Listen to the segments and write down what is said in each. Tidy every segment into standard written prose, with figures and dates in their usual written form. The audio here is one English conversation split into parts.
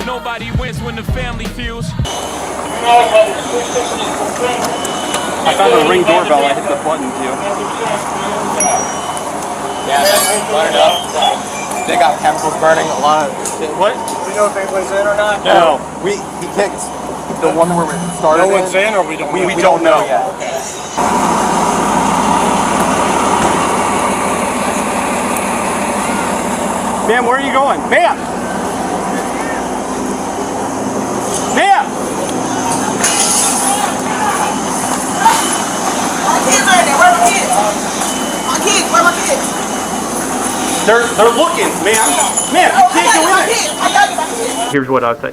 Nobody wins when the family feels. I found a Ring doorbell. I hit the button too. Yeah, burn it up. They got chemicals burning a lot. What? Do we know if anybody's in or not? No. He picked the one where we started. No one's in, or we don't. We don't know yet. Okay. Ma'am, where are you going? Ma'am! Ma'am! My kids are in there. Where are my kids? My kids. Where are my kids? They're looking, ma'am. Ma'am, you can't go in there. I got my kids. Here's what I'll say.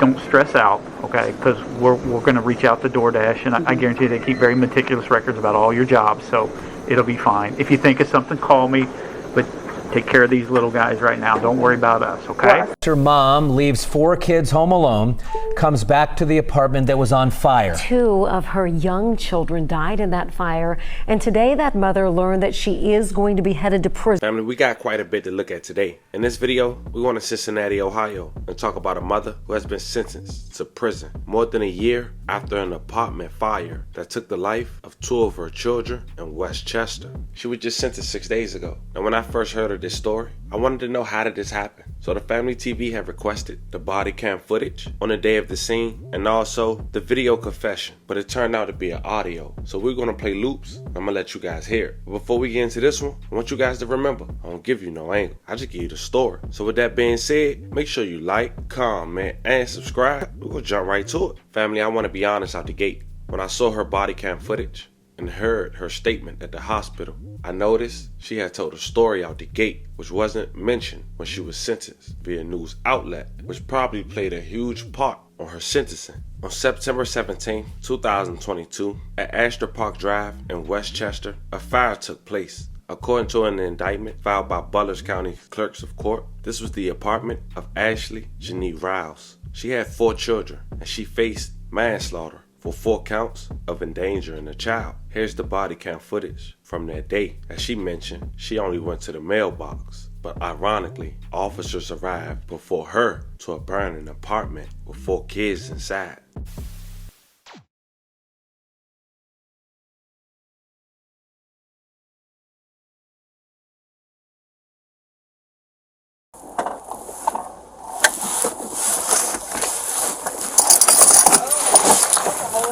Don't stress out, okay? Because we're going to reach out to DoorDash, and I guarantee they keep very meticulous records about all your jobs, so it'll be fine. If you think of something, call me, but take care of these little guys right now. Don't worry about us, okay? Her mom leaves 4 kids home alone, comes back to the apartment that was on fire. 2 of her young children died in that fire, and today that mother learned that she is going to be headed to prison. Family, we got quite a bit to look at today. In this video, we went to Cincinnati, Ohio, and talk about a mother who has been sentenced to prison more than a year after an apartment fire that took the life of 2 of her children in Westchester. She was just sentenced 6 days ago, and when I first heard of this story, I wanted to know, how did this happen? So the Family TV have requested the body cam footage on the day of the scene and also the video confession, but it turned out to be an audio. So we're gonna play loops. I'm gonna let you guys hear it. But before we get into this one, I want you guys to remember, I don't give you no angle. I just give you the story. So with that being said, make sure you like, comment, and subscribe. We're gonna jump right to it. Family, I wanna be honest out the gate. When I saw her body cam footage and heard her statement at the hospital, I noticed she had told a story out the gate which wasn't mentioned when she was sentenced via news outlet, which probably played a huge part on her sentencing. On September 17, 2022, at Astor Park Drive in Westchester, a fire took place. According to an indictment filed by Butler County Clerks of Court, this was the apartment of Ashley Janine Rouse. She had 4 children, and she faced manslaughter for 4 counts of endangering a child. Here's the body cam footage from that day. As she mentioned, she only went to the mailbox, but ironically, officers arrived before her to a burning apartment with 4 kids inside.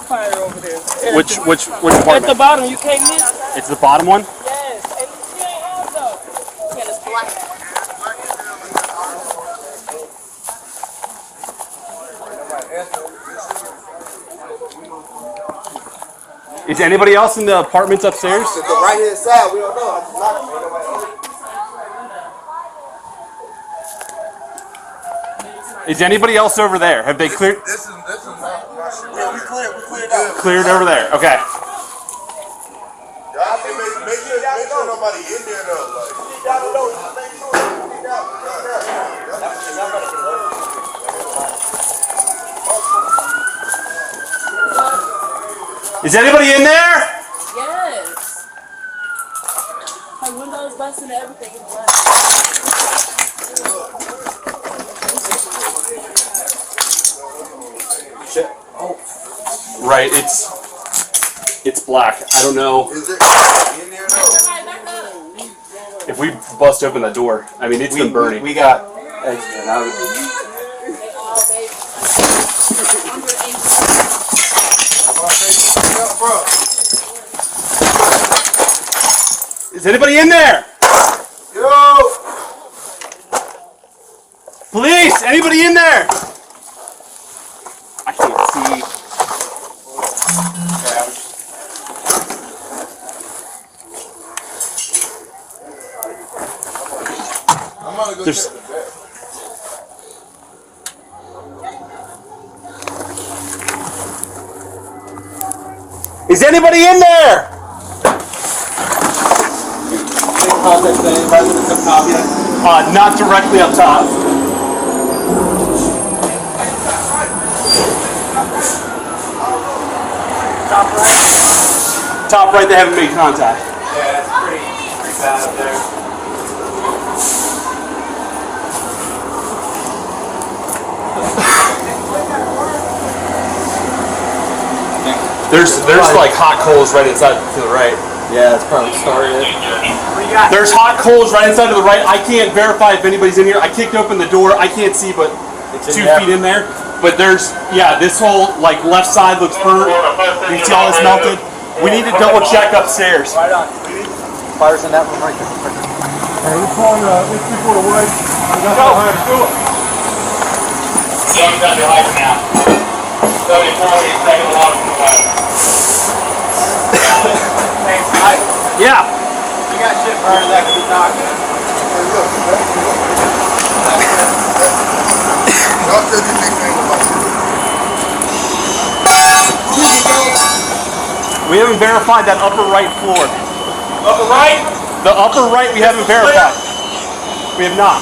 Fire over there. Which apartment? At the bottom, you can't miss. It's the bottom one? Yes, and she ain't out though. Yeah, it's black. Is anybody else in the apartments upstairs? The right hand side, we don't know. I just knocked it. Is anybody else over there? Have they cleared? This is not my shit. Yeah, we cleared out. Cleared over there. Okay. Y'all can make sure nobody in there though. Like, Is anybody in there? Yes. My windows busted and everything is black. Right, it's black. I don't know is there in there though? if we bust open the door. I mean, it's been burning. We got. Is anybody in there? Yo! Police! Anybody in there? I can't see. I'm gonna go There's- check the bed. Is anybody in there? Not directly up top. Top right. Top right, they haven't made contact. Yeah, it's pretty bad up there. There's like hot coals right inside to the right. Yeah, it's probably started. There's hot coals right inside to the right. I can't verify if anybody's in here. I kicked open the door. I can't see but 2 feet in there. But there's, yeah, this whole like left side looks burnt. You can see all this melted. We need to double check upstairs. Right on. Fire's in that room right there. Hey, we're calling it's 3-4 wood. Go. Do it. Young's got the lights now. 74, he's taking a lot of the light. Yeah. You got shit burning that could be knocked in. We haven't verified that upper right floor. Upper right? The upper right we haven't verified. We have not.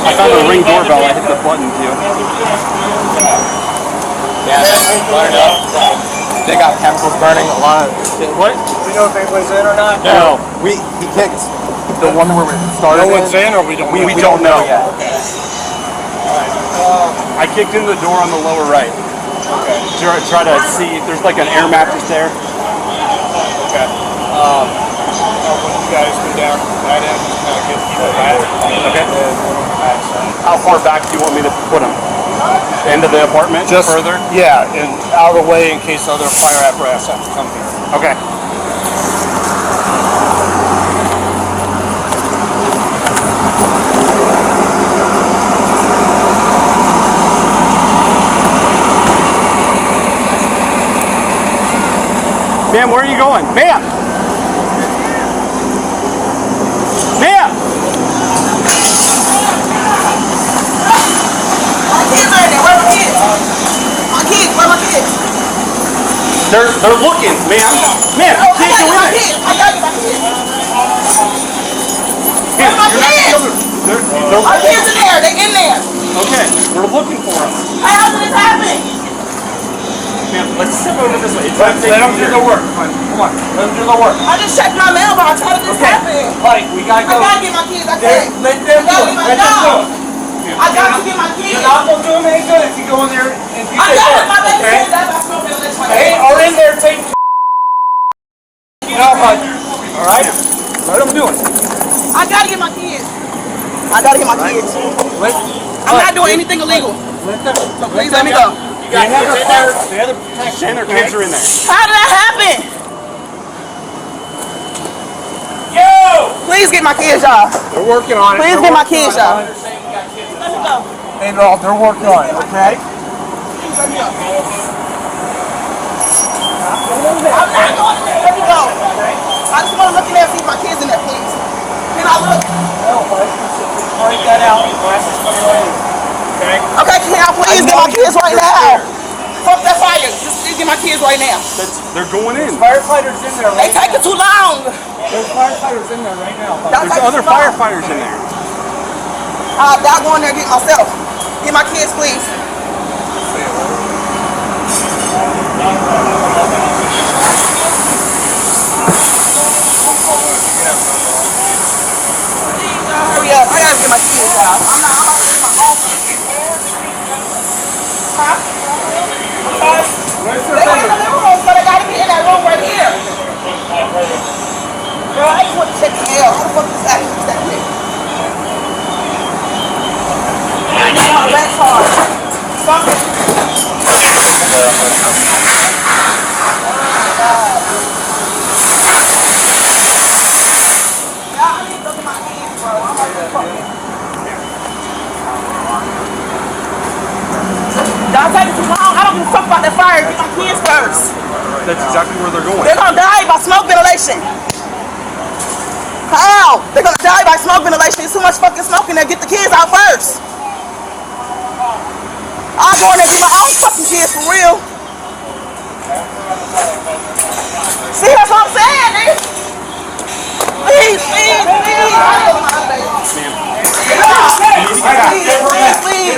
I found a Ring doorbell. I hit the button too. Yeah, fired up. They got chemicals burning a lot of shit. What? Do we know if anybody's in or not? No. He kicked the one where we started. No one's in, or we don't. We don't know yet. I kicked in the door on the lower right. Okay. Try to see. There's like an air mattress there. Okay. When you guys go down that end, get people back. Okay. How far back do you want me to put them? Into the apartment? Just further? Yeah, and out of the way in case other fire apparatus have to come here. Okay. Ma'am, where are you going? Ma'am! Ma'am! My kids are in there. Where are my kids? My kids. Where are my kids? They're looking, ma'am. Ma'am, you can't go in there. I got my kids. Where are my kids? My kids in there. They're in there. Okay, we're looking for them. How did this happen? Ma'am, let's step over this way. Let them do the work. Come on, let them do the work. I just checked my mailbox. How did this happen? Mike, we gotta I go. gotta get my kids. I can't. Let them do it. Let them do it. I got to get my kids. You're not gonna do them any good if you go in there and you I take got work, my baby okay? kids. That's my smoking election. They are in there taking. You know, bud. All right. Let them do it. I gotta get my kids. I gotta get my kids. I'm not doing anything illegal. So please let me go. They have their protection. Their kids are in there. How did that happen? Yo! Please get my kids, y'all. They're working on it. Please get my kids, y'all. Let Let me go. Hey, no, they're working on it, okay? Let me go. I'm not going in there. Let me go. I just want to look in there and see if my kids in there, please. Can I look? Break that out. Okay? Okay, can I please get my kids right now? Fuck that fire. Just please get my kids right now. They're going in. Firefighters in there They right now. taking too long. There's firefighters in there right now. Y'all There's taking other too long. firefighters in there. I'll go in there and get myself. Get my kids, please. Hurry up. I gotta get my kids out. I'm about to leave my home. Huh? They in the living room, so they gotta be in that room right here. Girl, I just want to check the mail. How the fuck is that? What's that here? That's hard. Something. I need to look at my kids, bro. I'm like, fuck. Y'all taking too long. I don't give a fuck about that fire. Get my kids first. That's exactly where they're going. They're gonna die by smoke ventilation. How? They're gonna die by smoke ventilation. There's too much fucking smoke in there. Get the kids out first. I'll go in there and get my own fucking kids for real. See, that's what I'm saying, nigga. Please, please, please. I love my baby. Please, please, please.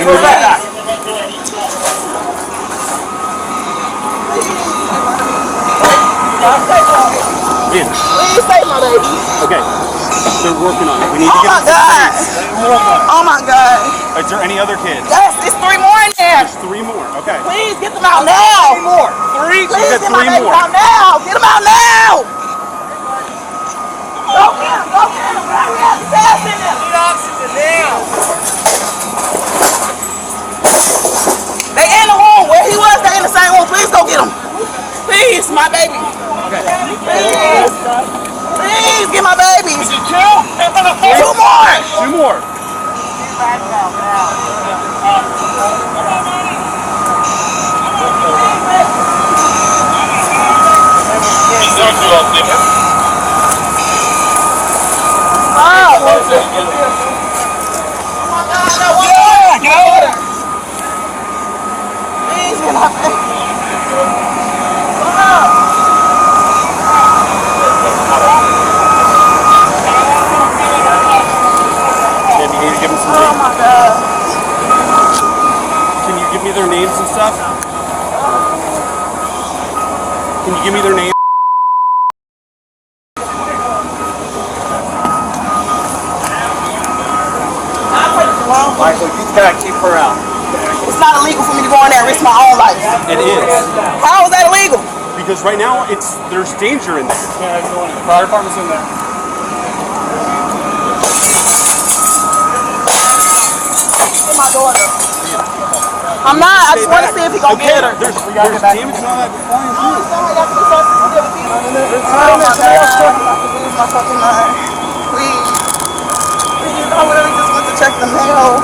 Please save my baby. Okay. They're working on it. We need to Oh get my God! Oh my God! Is there any other kids? Yes, it's 3 more in there. There's 3 more. Okay. Please get them out now. 3 more. 3. Please Get get my 3 babies more. out now. Get them out now. Go get them. Go get them. Hurry up. Fast in there. Need oxygen now. They in the room. Where he was, they in the same room. Please go get them. Please, my baby. Okay. Please. Please get my babies. 2 more. 2 more. Oh my God. Can you give me their names and stuff? Can you give me their names? Michael, you gotta keep her out. It's not illegal for me to go in there and risk my own life. It is. How is that illegal? Because right now there's danger in there. Yeah, go in. The fire department's in there. Get my daughter. I'm not. I just want to see if he gonna get her. There's damage and all that flying through. Oh my God. I'm lose my fucking mind. Please. Please. I really just went to check the mail.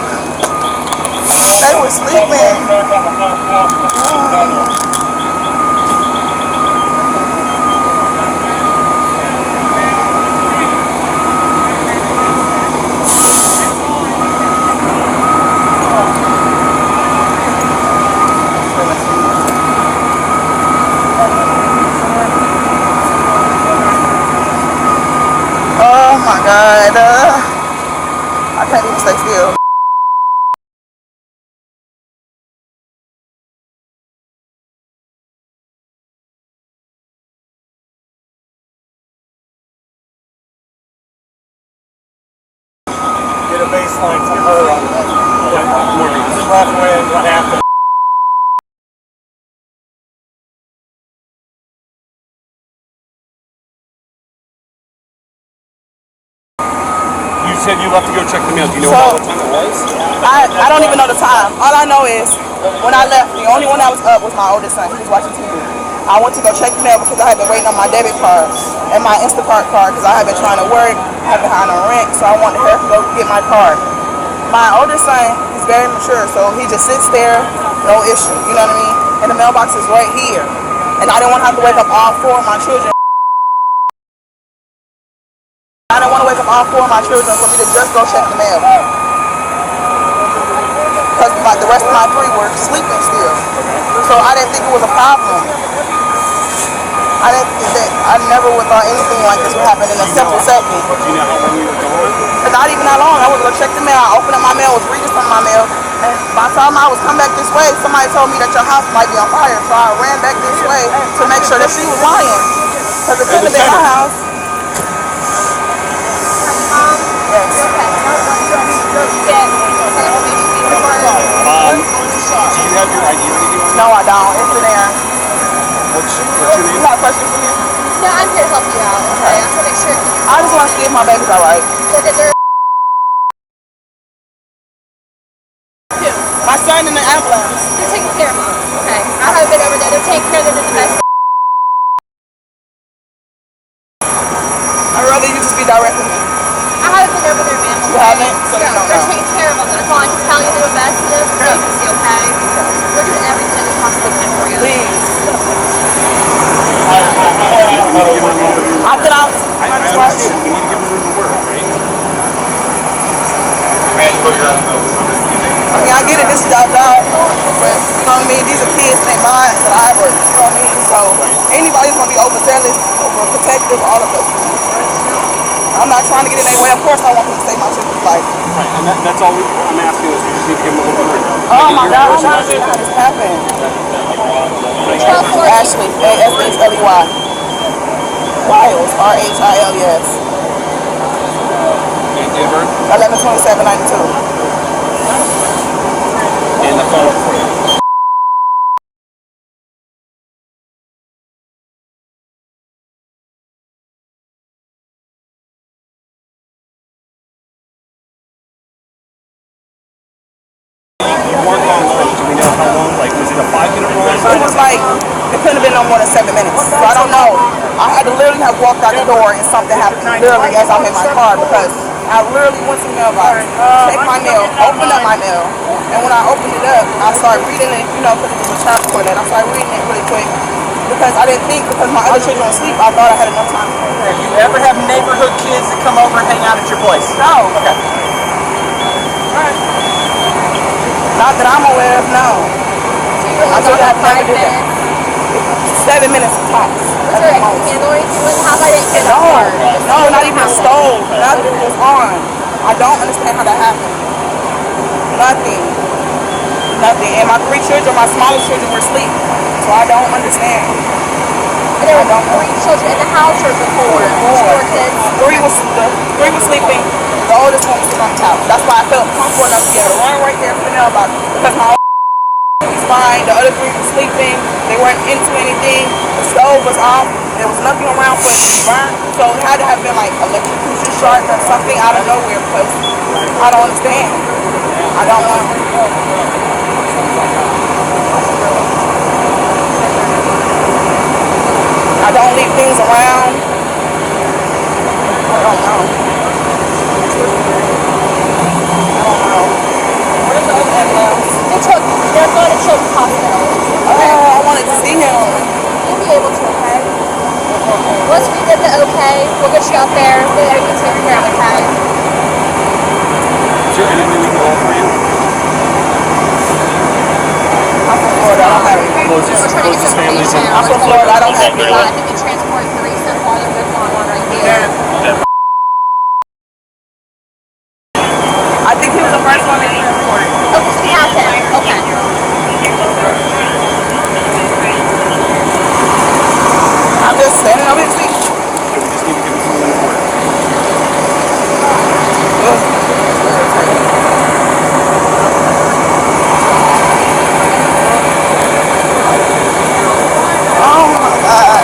They were sleeping. Oh my God. I can't even stay still. Get a baseline from her on what left when, what happened. You said you left to go check the mail. Do you know what time it was? I don't even know the time. All I know is when I left, the only one that was up was my oldest son. He was watching TV. I went to go check the mail because I had been waiting on my debit card and my Instacart card because I had been trying to work, I had been behind on rent, so I wanted her to go get my card. My oldest son is very mature, so he just sits there, no issue, you know what I mean? And the mailbox is right here. And I didn't want to have to wake up all 4 of my children. I didn't want to wake up all 4 of my children for me to just go check the mail. Because the rest of my 3 were sleeping still. So I didn't think it was a problem. I never would thought anything like this would happen in a simple second. Do you know how long you were gone? Not even that long. I was going to check the mail. I opened up my mail, was reading some of my mail. And by the time I was coming back this way, somebody told me that your house might be on fire. So I ran back this way to make sure that she was lying. Because it couldn't have been my house. Do you have your ID or anything? No, I don't. It's in there. What's your name? You got a question for me? No, I'm here to help you out. Okay, I'm gonna make sure. I just want to see if my baby's alright. My son in the ambulance. They're taking care of me. Okay, I haven't been over there. They're taking care of them in the best. I'd rather you just be direct with me. I haven't been over there, ma'am. You haven't? So No, you don't they're know. taking care of them. That's all I can tell you. They're the best of them. So you can see, okay? We're doing everything that we possibly can for you. Please. I've been out. We need to give them room to work, right? I mean, I get it. This is y'all job. But, you know what I mean? These are kids in their minds that I work. You know what I mean? So, anybody's going to be overzealous, overprotective, all of those things. I'm not trying to get in their way. Of course, I want them to save my children's life. Right, and that's all I'm asking is we just need to give them a little bit of room. Oh my God, I'm not sure how this happened. Ashley, A-S-H-L-E-Y. Riles, R-H-I-L-E-S. And date of birth? 11/27/92. And the phone number for you. You weren't on lunch. Do we know how long? Like, was it a 5-minute rule? It was like, it couldn't have been no more than 7 minutes. So I don't know. I had to literally have walked out the door and something happened literally as I'm in my car because I literally went to the mailbox, checked my mail, opened up my mail, and when I opened it up, I started reading it, you know, because it was a child report, and I started reading it really quick because I didn't think, because my other children were asleep, I thought I had enough time. Have you ever have neighborhood kids that come over and hang out at your place? No. Okay. Not that I'm aware of, no. I told her I've never did that. 7 minutes tops. Was there a candle or anything with how I didn't get that far? No, not even a stove. Nothing was on. I don't understand how that happened. Nothing. Nothing. And my 3 children, my smallest children were asleep. So I don't understand. And there were 3 children in the house or before? 4 kids? 3 was sleeping. The oldest one was on the couch. That's why I felt comfortable enough to be able to run right there for the mailbox. Because my was fine. The other 3 were sleeping. They weren't into anything. The stove was off. There was nothing around for it to be burned. So it had to have been like electrocution short or something out of nowhere because I don't understand. I don't know. I don't leave things around. I don't know. Where's the other ambulance? They're going to Children's Hospital. Oh, I wanted to see him. You'll be able to, okay? Once we get the okay, we'll get you out there. We'll get you taken care of, okay? Is there anything we can hold for you? I'm from Florida. I don't have any. Closest families in. I'm from Florida. I don't have any. I think we transport 3 so far. There's one right here. I think he was the first one to be reported. Oh, so we have him. Okay. I'm just standing over his feet. We just need to give him something to work. Oh my God.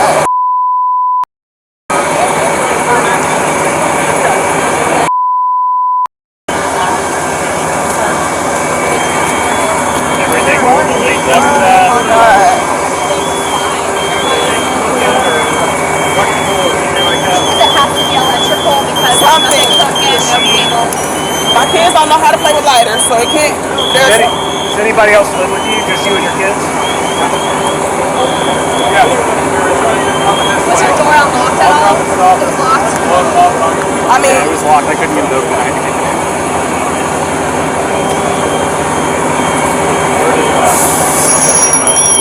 Does it have to be electrical? Because Something. My kids don't know how to play with lighters, so it can't. Does anybody else live with you? Just you and your kids? Yeah. Was your door unlocked at all? It was locked? I mean, It was locked. I couldn't get it open. I had to get it in.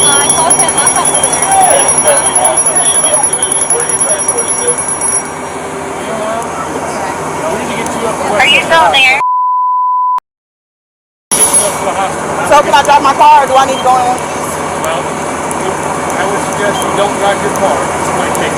I called him. I thought we were there. Are you still there? so can I drive my car or do I need to go in? Well, I would suggest you don't drive your car. It's my take.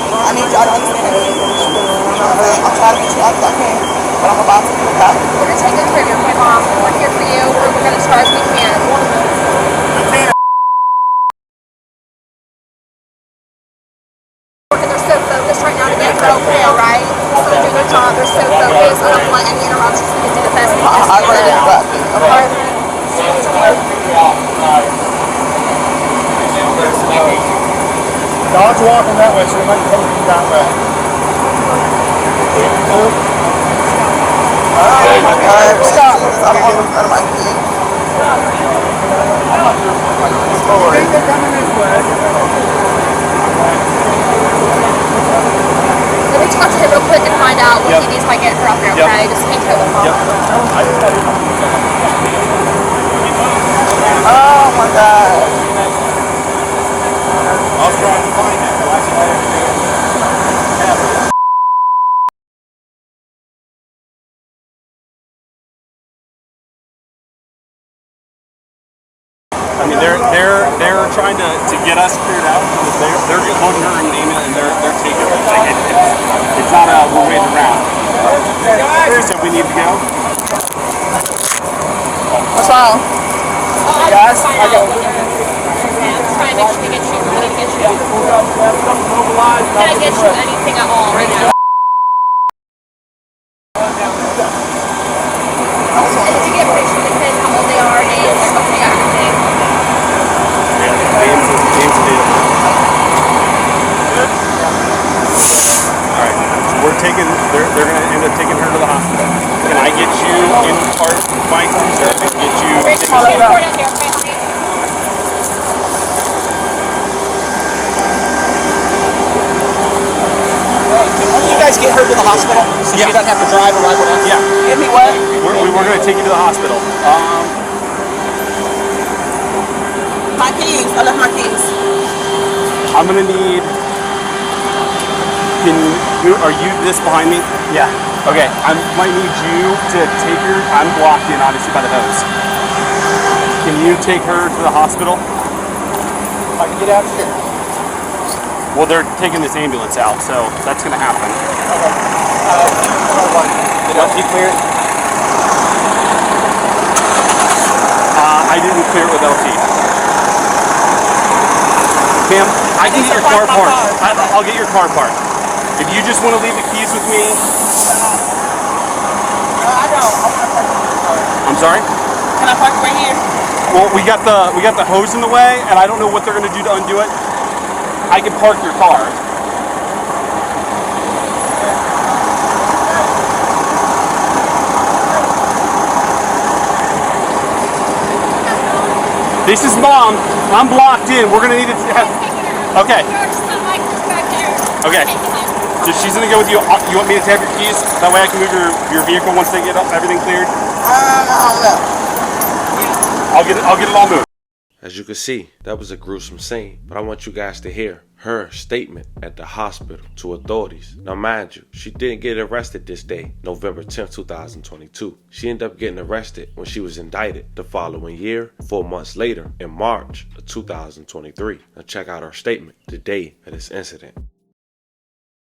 I need y'all to understand it. I'm trying to get you out if I can, but I'm about to do that. We're going to take good care of your mom. We're here for you. We're going to start as we can. They're so focused right now to get her okay, all right? So they're doing their job. They're so focused. I don't want any interruptions. We can do the best we can. I already got it. Okay. Dog's walking that way, so they might come that way. Oh my God. Stop. I'm on the front of my feet. Let me talk to him real quick and find out what he needs by getting her up there, okay? Just hang tight with mom. Oh my God. I was trying to find it. it out. They're loading her and naming it, and they're taking it. Like, it's not we're waiting around. So we need to go. What's wrong? Guys, I got try and make sure to get you. Can I get you anything at all right now? Did you get pictures of the kids, how old they are, names, something, everything? Alright, we're taking, they're going to end up taking her to the hospital. Can I get you in part of my cruiser and get you... You guys get her to the hospital so she doesn't have to drive or ride with us? Yeah. Give me what? We're going to take you to the hospital. My keys. I left my keys. I'm going to need... Are you this behind me? Yeah. Okay, I might need you to take her. I'm blocked in, obviously, by the hose. Can you take her to the hospital? If I can get out here. Well, they're taking this ambulance out, so that's going to happen. Okay. Did LT clear it? I didn't clear it with LT. Kim, I can get your car parked. I'll get your car parked. If you just want to leave the keys with me. I don't. I'm sorry? Can I park right here? Well, we got the hose in the way, and I don't know what they're going to do to undo it. I can park your car. This is Mom. I'm blocked in. We're gonna need to have. Okay. Okay. So she's gonna go with you. You want me to have your keys? That way I can move your vehicle once they get everything cleared. I'll get it all moved. As you can see, that was a gruesome scene, but I want you guys to hear her statement at the hospital to authorities. Now mind you, she didn't get arrested this day, November 10th, 2022. She ended up getting arrested when she was indicted the following year, 4 months later, in March of 2023. Now check out her statement the day of this incident.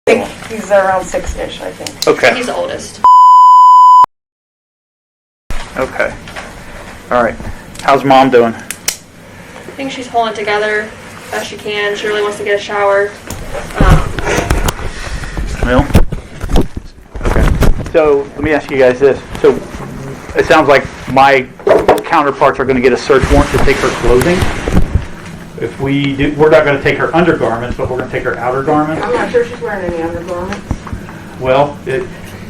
I think he's around 6-ish, I think. Okay. He's the oldest. Okay. All right. How's Mom doing? I think she's holding it together best she can. She really wants to get a shower. Well, okay. So let me ask you guys this. So it sounds like my counterparts are going to get a search warrant to take her clothing. If we do, we're not going to take her undergarments, but we're going to take her outer garments. I'm not sure she's wearing any undergarments. Well,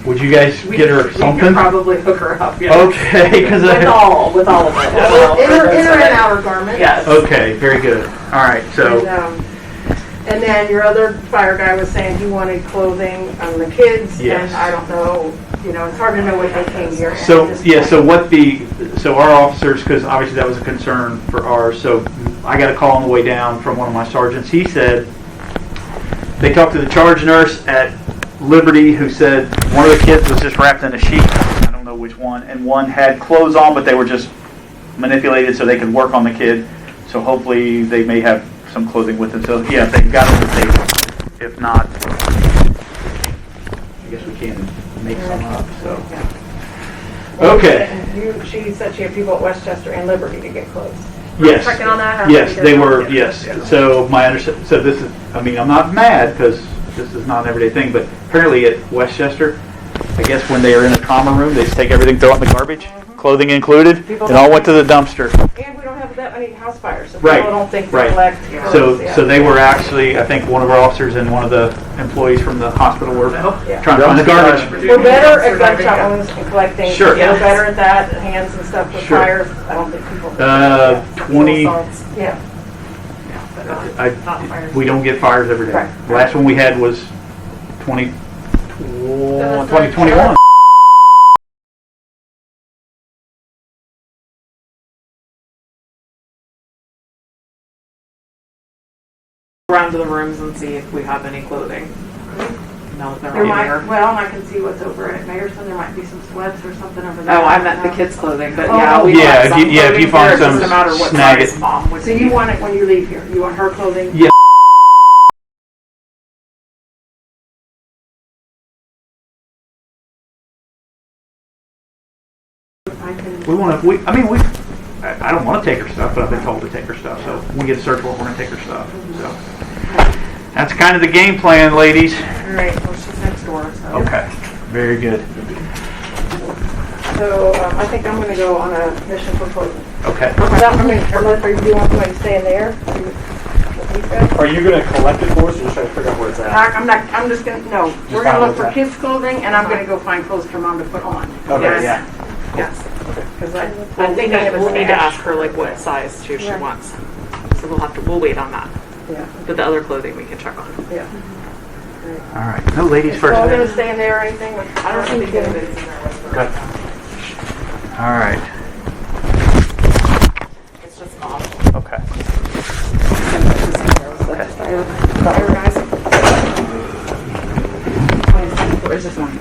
would you guys get her something? We could probably hook her up. Yeah. Okay, because with all of it. Inner and outer garments. Yes. Okay, very good. All right, so. And then your other fire guy was saying he wanted clothing on the kids, yes. And I don't know. You know, it's hard to know what they came here. So yeah, so our officers, because obviously that was a concern for ours. So I got a call on the way down from one of my sergeants. He said they talked to the charge nurse at Liberty, who said one of the kids was just wrapped in a sheet. I don't know which one, and one had clothes on, but they were just manipulated so they could work on the kid. So hopefully they may have some clothing with them. So yeah, if they've got it, they. If not, I guess we can make some up. So okay. And she said she had people at Westchester and Liberty to get clothes. Yes. Checking on that. Yes, they were. Yes. So my understanding. So this is. I mean, I'm not mad because this is not an everyday thing, but apparently at Westchester, I guess when they are in a trauma room, they just take everything, throw it in the garbage, clothing included, it all went to the dumpster. And we don't have that many house fires, so Right. people don't think they Right. collect. So they were actually, I think one of our officers and one of the employees from the hospital were trying to find the garbage. We're better at gunshot wounds and collecting. Sure. We're better at that, hands and stuff with Sure. fires. I don't think people. 20. Yeah. We don't get fires every day. Right. The last one we had was 2021. Around to the rooms and see if we have any clothing. No, There might, well, I can see what's over at Mayerson. There might be some sweats or something over there. Oh, I meant the kids' clothing, but Oh. yeah, we Yeah, have some if you clothing find here. It some, doesn't matter what snag size it. Mom would So you want it when you leave here? You want her clothing? Yeah. We want to. I don't want to take her stuff, but I've been told to take her stuff. So when we get a search warrant, we're going to take her stuff. So that's kind of the game plan, ladies. All right. Well, she's next door. So. Okay. Very good. So I think I'm going to go on a mission for closing. Okay. Unless do you want somebody to stay in there? Are you going to collect it for us, or just trying to figure out where it's at? I'm not. I'm just going to. No, we're going to look for kids' clothing, and I'm going to go find clothes for mom to put on. Okay. Yes. Yeah. Yes. Because I think that we'll need to ask her like what size too she wants. So we'll wait on that. Yeah. But the other clothing we can check on. Yeah. All right. No ladies first. Are you going to stay in there or anything? I don't think it is. Good. All right. It's just off. Okay. Where's this one?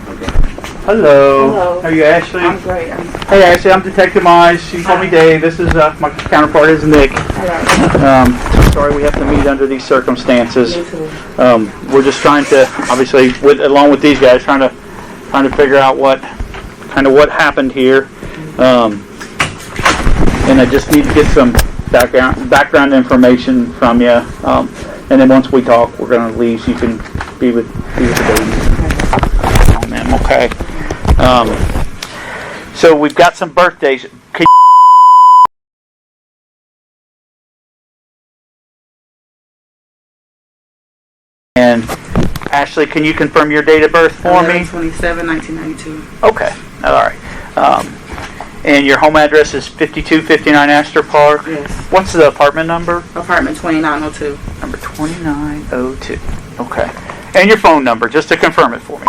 Hello. Hello. Are you Ashley? I'm great. Hey Ashley, I'm Detective Mize. She called me Dave. This is my counterpart is Nick. Sorry we have to meet under these circumstances. We're just trying to, obviously, along with these guys, trying to figure out what happened here. And I just need to get some background information from you. And then once we talk, we're going to leave so you can be with the baby. Oh man, okay. So we've got some birthdays. And Ashley, can you confirm your date of birth for me? 11/27/1992. Okay, all right. And your home address is 5259 Astor Park? Yes. What's the apartment number? Apartment 2902. Number 2902. Okay. And your phone number, just to confirm it for me.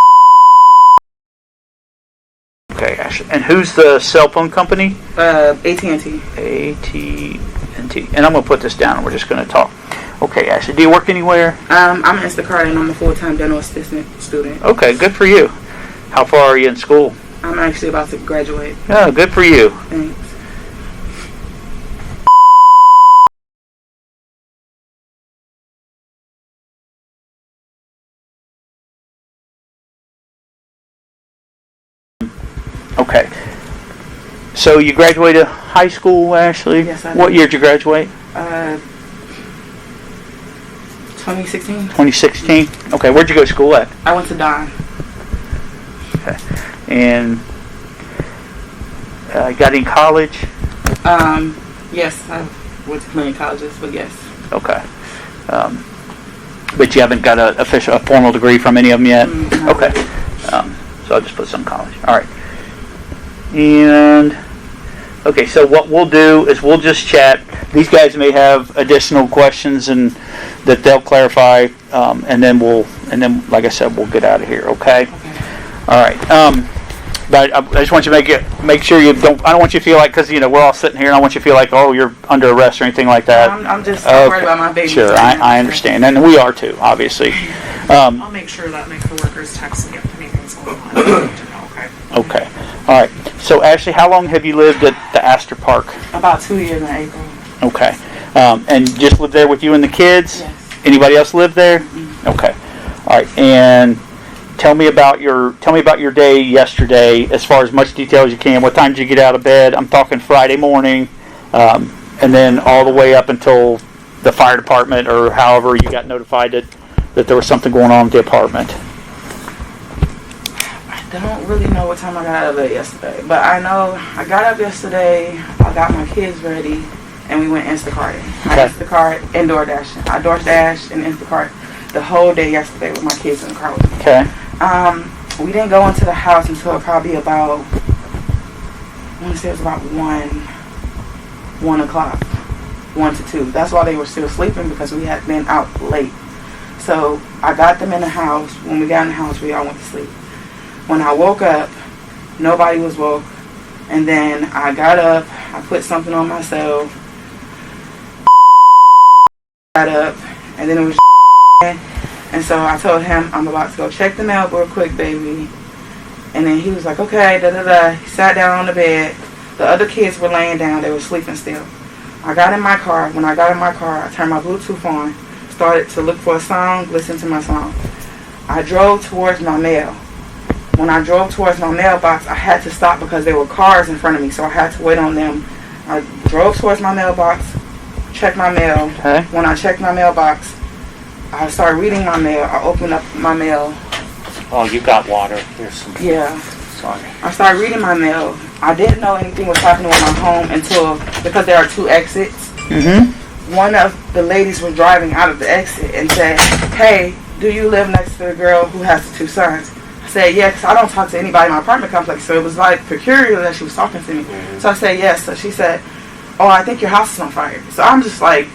Okay, Ashley. And who's the cell phone company? AT&T. AT&T. And I'm going to put this down and we're just going to talk. Okay, Ashley, do you work anywhere? I'm Instacart and I'm a full-time dental assistant student. Okay, good for you. How far are you in school? I'm actually about to graduate. Oh, good for you. Thanks. Okay. So you graduated high school, Ashley? Yes, I did. What year did you graduate? 2016. 2016? Okay, where'd you go to school at? I went to Don. Okay. And got in college? Yes, I went to community colleges, but yes. Okay. But you haven't got a formal degree from any of them yet? Okay. So I'll just put some college. All right. And okay, so what we'll do is we'll just chat. These guys may have additional questions and that they'll clarify, and then like I said, we'll get out of here. Okay. All right. But I just want you to make sure you don't. I don't want you to feel like, because we're all sitting here, and I want you to feel like, oh, you're under arrest or anything like that. I'm just worried about my baby. Sure, I understand, and we are too, obviously. I'll make sure that makes the workers text me if anything's going on. Okay. Okay. All right. So Ashley, how long have you lived at the Astor Park? About 2 years in April. Okay. And just lived there with you and the kids? Yes. Anybody else live there? Mm-hmm. Okay. All right. And tell me about your day yesterday, as far as much detail as you can. What time did you get out of bed? I'm talking Friday morning, and then all the way up until the fire department or however you got notified that there was something going on with the apartment. I don't really know what time I got out of bed yesterday, but I know I got up yesterday, I got my kids ready, and we went Instacarting. I Instacart and DoorDash. I DoorDash and Instacart the whole day yesterday with my kids in the car with me. Okay. We didn't go into the house until probably about, I want to say it was about 1 o'clock, 1 to 2. That's why they were still sleeping, because we had been out late. So I got them in the house. When we got in the house, we all went to sleep. When I woke up, nobody was woke. And then I got up, I put something on myself, got up, and then it was and so I told him, I'm about to go check the mail real quick, baby. And then he was like, okay, da-da-da. He sat down on the bed. The other kids were laying down. They were sleeping still. I got in my car. When I got in my car, I turned my Bluetooth on, started to look for a song, listen to my song. I drove towards my mail. when I drove towards my mailbox, I had to stop because there were cars in front of me, so I had to wait on them. I drove towards my mailbox, checked my mail. Okay. When I checked my mailbox, I started reading my mail. I opened up my mail. Oh, you got water. Here's some. Yeah. Sorry. I started reading my mail. I didn't know anything was happening with my home until, because there are 2 exits. Mm-hmm. One of the ladies was driving out of the exit and said, "Hey, do you live next to the girl who has the 2 sons?" I said, "Yeah, because I don't talk to anybody in my apartment complex." So it was like peculiar that she was talking to me. So I said, "Yes." So she said, "Oh, I think your house is on fire." So I'm just like,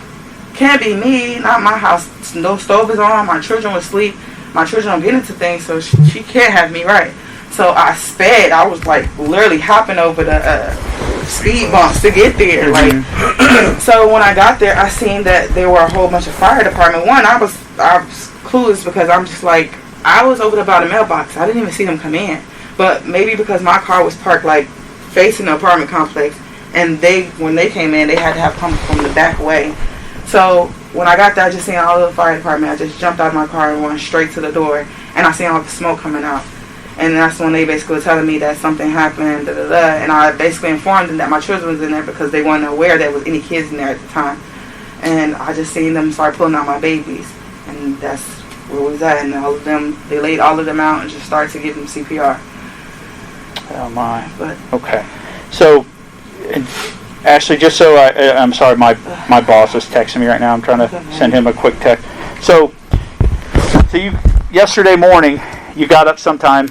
can't be me, not my house. No stove is on, my children were asleep. My children don't get into things, so she can't have me right. So I sped. I was like literally hopping over the speed bumps to get there. Like, so when I got there, I seen that there were a whole bunch of fire department. One, I was clueless because I'm just like, I was over by the mailbox. I didn't even see them come in. But maybe because my car was parked like facing the apartment complex, and when they came in, they had to have come from the back way. So when I got there, I just seen all of the fire department. I just jumped out of my car and went straight to the door, and I seen all the smoke coming out. And that's when they basically were telling me that something happened, and I basically informed them that my children was in there because they weren't aware there was any kids in there at the time. And I just seen them start pulling out my babies, and that's where we was at. And all of them, they laid all of them out and just started to give them CPR. Oh my. But okay. So, Ashley, just so I'm sorry, my boss is texting me right now. I'm trying to send him a quick text. So you yesterday morning, you got up sometime,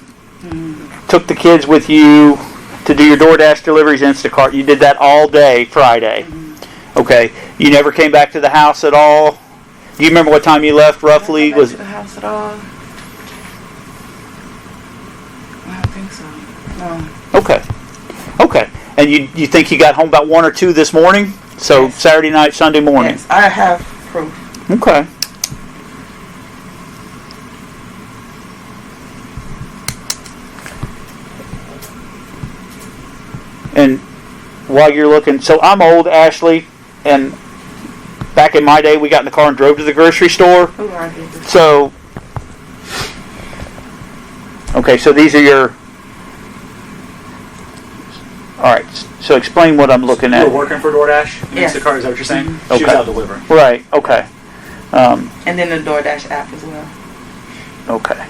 took the kids with you to do your DoorDash deliveries, Instacart. You did that all day Friday. Okay. You never came back to the house at all? Do you remember what time you left roughly? I didn't come back to the house at all. I don't think so. No. Okay. Okay. And you think you got home about 1 or 2 this morning? So yes. Saturday night, Sunday morning? Yes, I have proof. Okay. And while you're looking, so I'm old, Ashley, and back in my day, we got in the car and drove to the grocery store. So, okay, so these are your. All right, so explain what I'm looking at. You were working for DoorDash? Yes. Instacart, is that what you're saying? Mm-hmm. Okay. She was out delivering. Right, okay. And then the DoorDash app as well. Okay.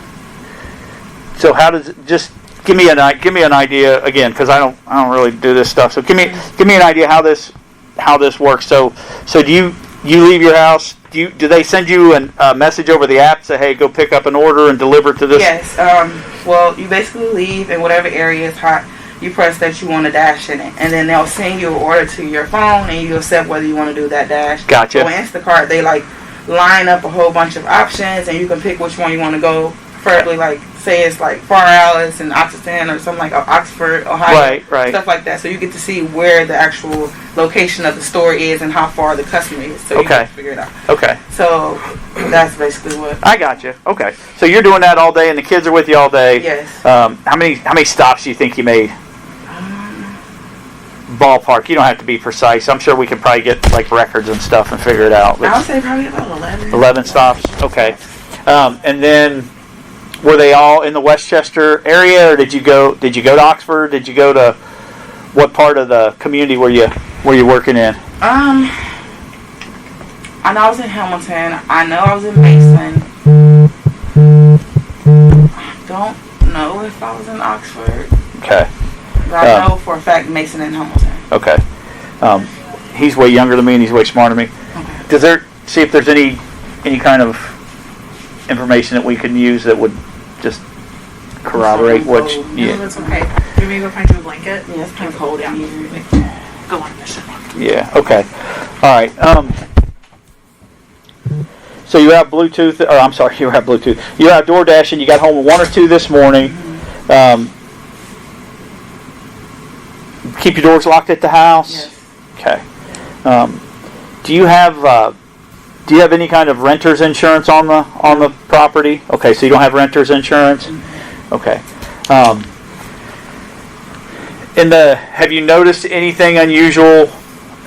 So how does it, just give me an idea again, because I don't really do this stuff. So give me an idea how this works. So do you leave your house? Do they send you a message over the app, say, hey, go pick up an order and deliver to this? Yes. Well, you basically leave in whatever area is hot. You press that you want to dash in it, and then they'll send you an order to your phone, and you accept whether you want to do that dash. Gotcha. So in Instacart, they line up a whole bunch of options, and you can pick which one you want to go. Preferably, say it's Far Alice and Oxford or something like Oxford, Ohio, right, stuff like that. So you get to see where the actual location of the store is and how far the customer is. So you can figure it out. Okay. So that's basically what. I got you. Okay. So you're doing that all day, and the kids are with you all day. Yes. How many stops do you think you made? Ballpark. You don't have to be precise. I'm sure we can probably get records and stuff and figure it out. I would say probably about 11. 11 stops. Okay. And then were they all in the Westchester area, or did you go to Oxford? Did you go to what part of the community were you working in? I know I was in Hamilton. I know I was in Mason. I don't know if I was in Oxford. Okay. But I know for a fact Mason and Hamilton. Okay. He's way younger than me, and he's way smarter than me. Okay. See if there's any kind of information that we can use that would just corroborate what. Yeah, that's okay. Do you want me to go find you a blanket? Yeah, it's kind of cold. Yeah. Go on a mission. Yeah. Okay. All right. So you have Bluetooth, or I'm sorry, you have Bluetooth. You have DoorDash, and you got home at 1 or 2 this morning. Keep your doors locked at the house? Yes. Okay. Do you have any kind of renter's insurance on the property? Okay, so you don't have renter's insurance? Okay. Have you noticed anything unusual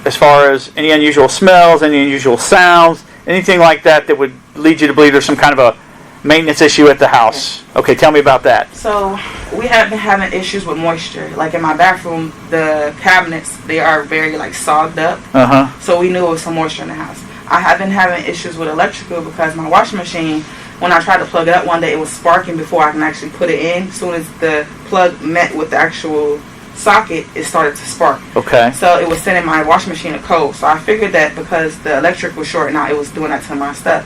as far as any unusual smells, any unusual sounds, anything like that would lead you to believe there's some kind of maintenance issue at the house. Okay, tell me about that. So we have been having issues with moisture. Like in my bathroom, the cabinets, they are very like sogged up. So we knew it was some moisture in the house. I have been having issues with electrical because my washing machine, when I tried to plug it up one day, it was sparking before I can actually put it in. As soon as the plug met with the actual socket, it started to spark. Okay. So it was sending my washing machine a code. So I figured that because the electric was short now, it was doing that to my stuff.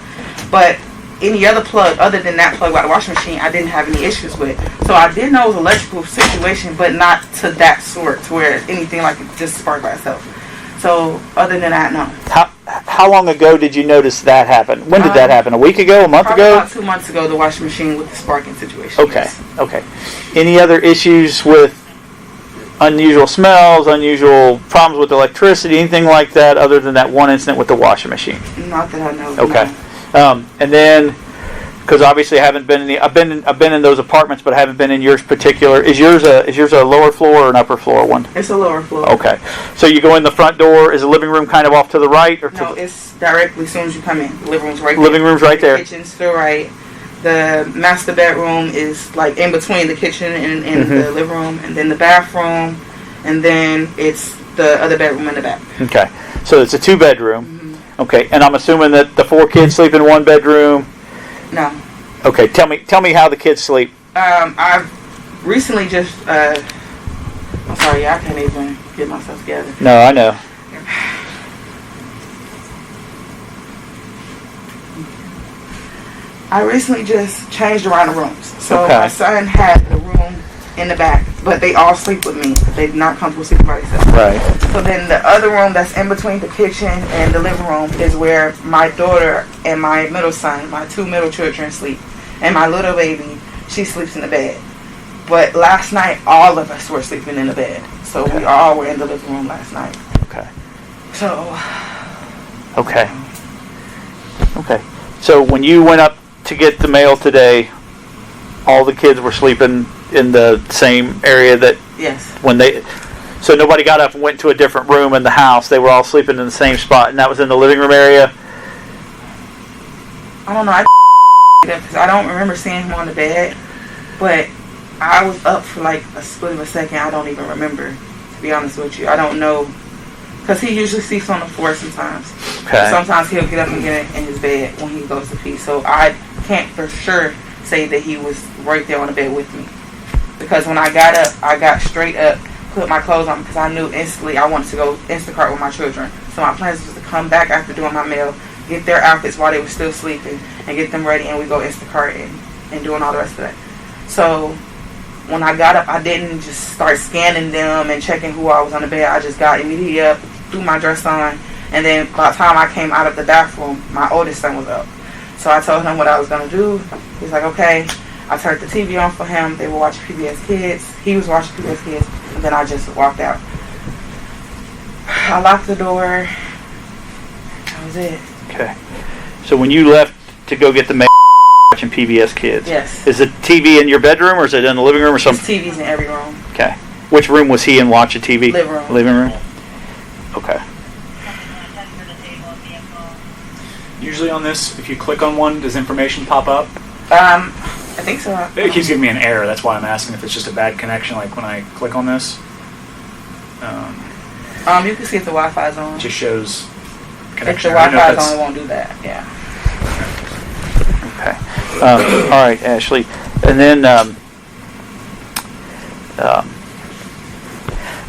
But any other plug other than that plug by the washing machine, I didn't have any issues with. So I did know it was an electrical situation, but not to that sort, to where anything like it just sparked by itself. So other than that, no. How long ago did you notice that happen? When did that happen? A week ago? A month ago? About 2 months ago, the washing machine with the sparking situation. Okay. Okay. Any other issues with unusual smells, unusual problems with electricity, anything like that, other than that one incident with the washing machine? Not that I know. Okay. No. And then, because obviously I haven't been in I've been in those apartments, but I haven't been in yours particular. Is yours a lower floor or an upper floor one? It's a lower floor. Okay. So you go in the front door. Is the living room kind of off to the right, or no? It's directly as soon as you come in. The living room's right there. Living room's right there. The kitchen's to the right. The master bedroom is like in between the kitchen and the living room, and then the bathroom, and then it's the other bedroom in the back. Okay. So it's a 2-bedroom. Okay. And I'm assuming that the 4 kids sleep in 1 bedroom. No. Okay, tell me how the kids sleep. I've recently just I'm sorry, I can't even get myself together. No, I know. I recently just changed around the rooms. So Okay. my son had the room in the back, but they all sleep with me. They're not comfortable sleeping by themselves. Right. So then the other room that's in between the kitchen and the living room is where my daughter and my middle son, my 2 middle children, sleep. And my little baby, she sleeps in the bed. But last night, all of us were sleeping in the bed. So we all were in the living room last night. Okay. So. Okay. Okay. So when you went up to get the mail today, all the kids were sleeping in the same area that Yes. So nobody got up and went to a different room in the house. They were all sleeping in the same spot, and that was in the living room area. I don't know. Because I don't remember seeing him on the bed, but I was up for like a split of a second. I don't even remember, to be honest with you. I don't know, because he usually sleeps on the floor sometimes. Okay. Sometimes he'll get up and get in his bed when he goes to pee. So I can't for sure say that he was right there on the bed with me. Because when I got up, I got straight up, put my clothes on, because I knew instantly I wanted to go Instacart with my children. So my plans was to come back after doing my mail, get their outfits while they were still sleeping, and get them ready, and we go Instacart and doing all the rest of that. So when I got up, I didn't just start scanning them and checking who I was on the bed. I just got immediately up, threw my dress on, and then by the time I came out of the bathroom, my oldest son was up. So I told him what I was going to do. He's like, okay. I turned the TV on for him. They were watching PBS Kids. He was watching PBS Kids. And then I just walked out. I locked the door. That was it. Okay. So when you left to go get the mail, watching PBS Kids. Yes. Is the TV in your bedroom, or is it in the living room, or something? TV's in every room. Okay. Which room was he in watching TV? Living room. Living room. Okay. Usually on this, if you click on one, does information pop up? I think so. It keeps giving me an error. That's why I'm asking if it's just a bad connection. Like when I click on this, you can see if the Wi-Fi's on. it just shows If connection. the I don't know if Wi-Fi's that's- on, it won't do that. Yeah. Okay. All right, Ashley. And then,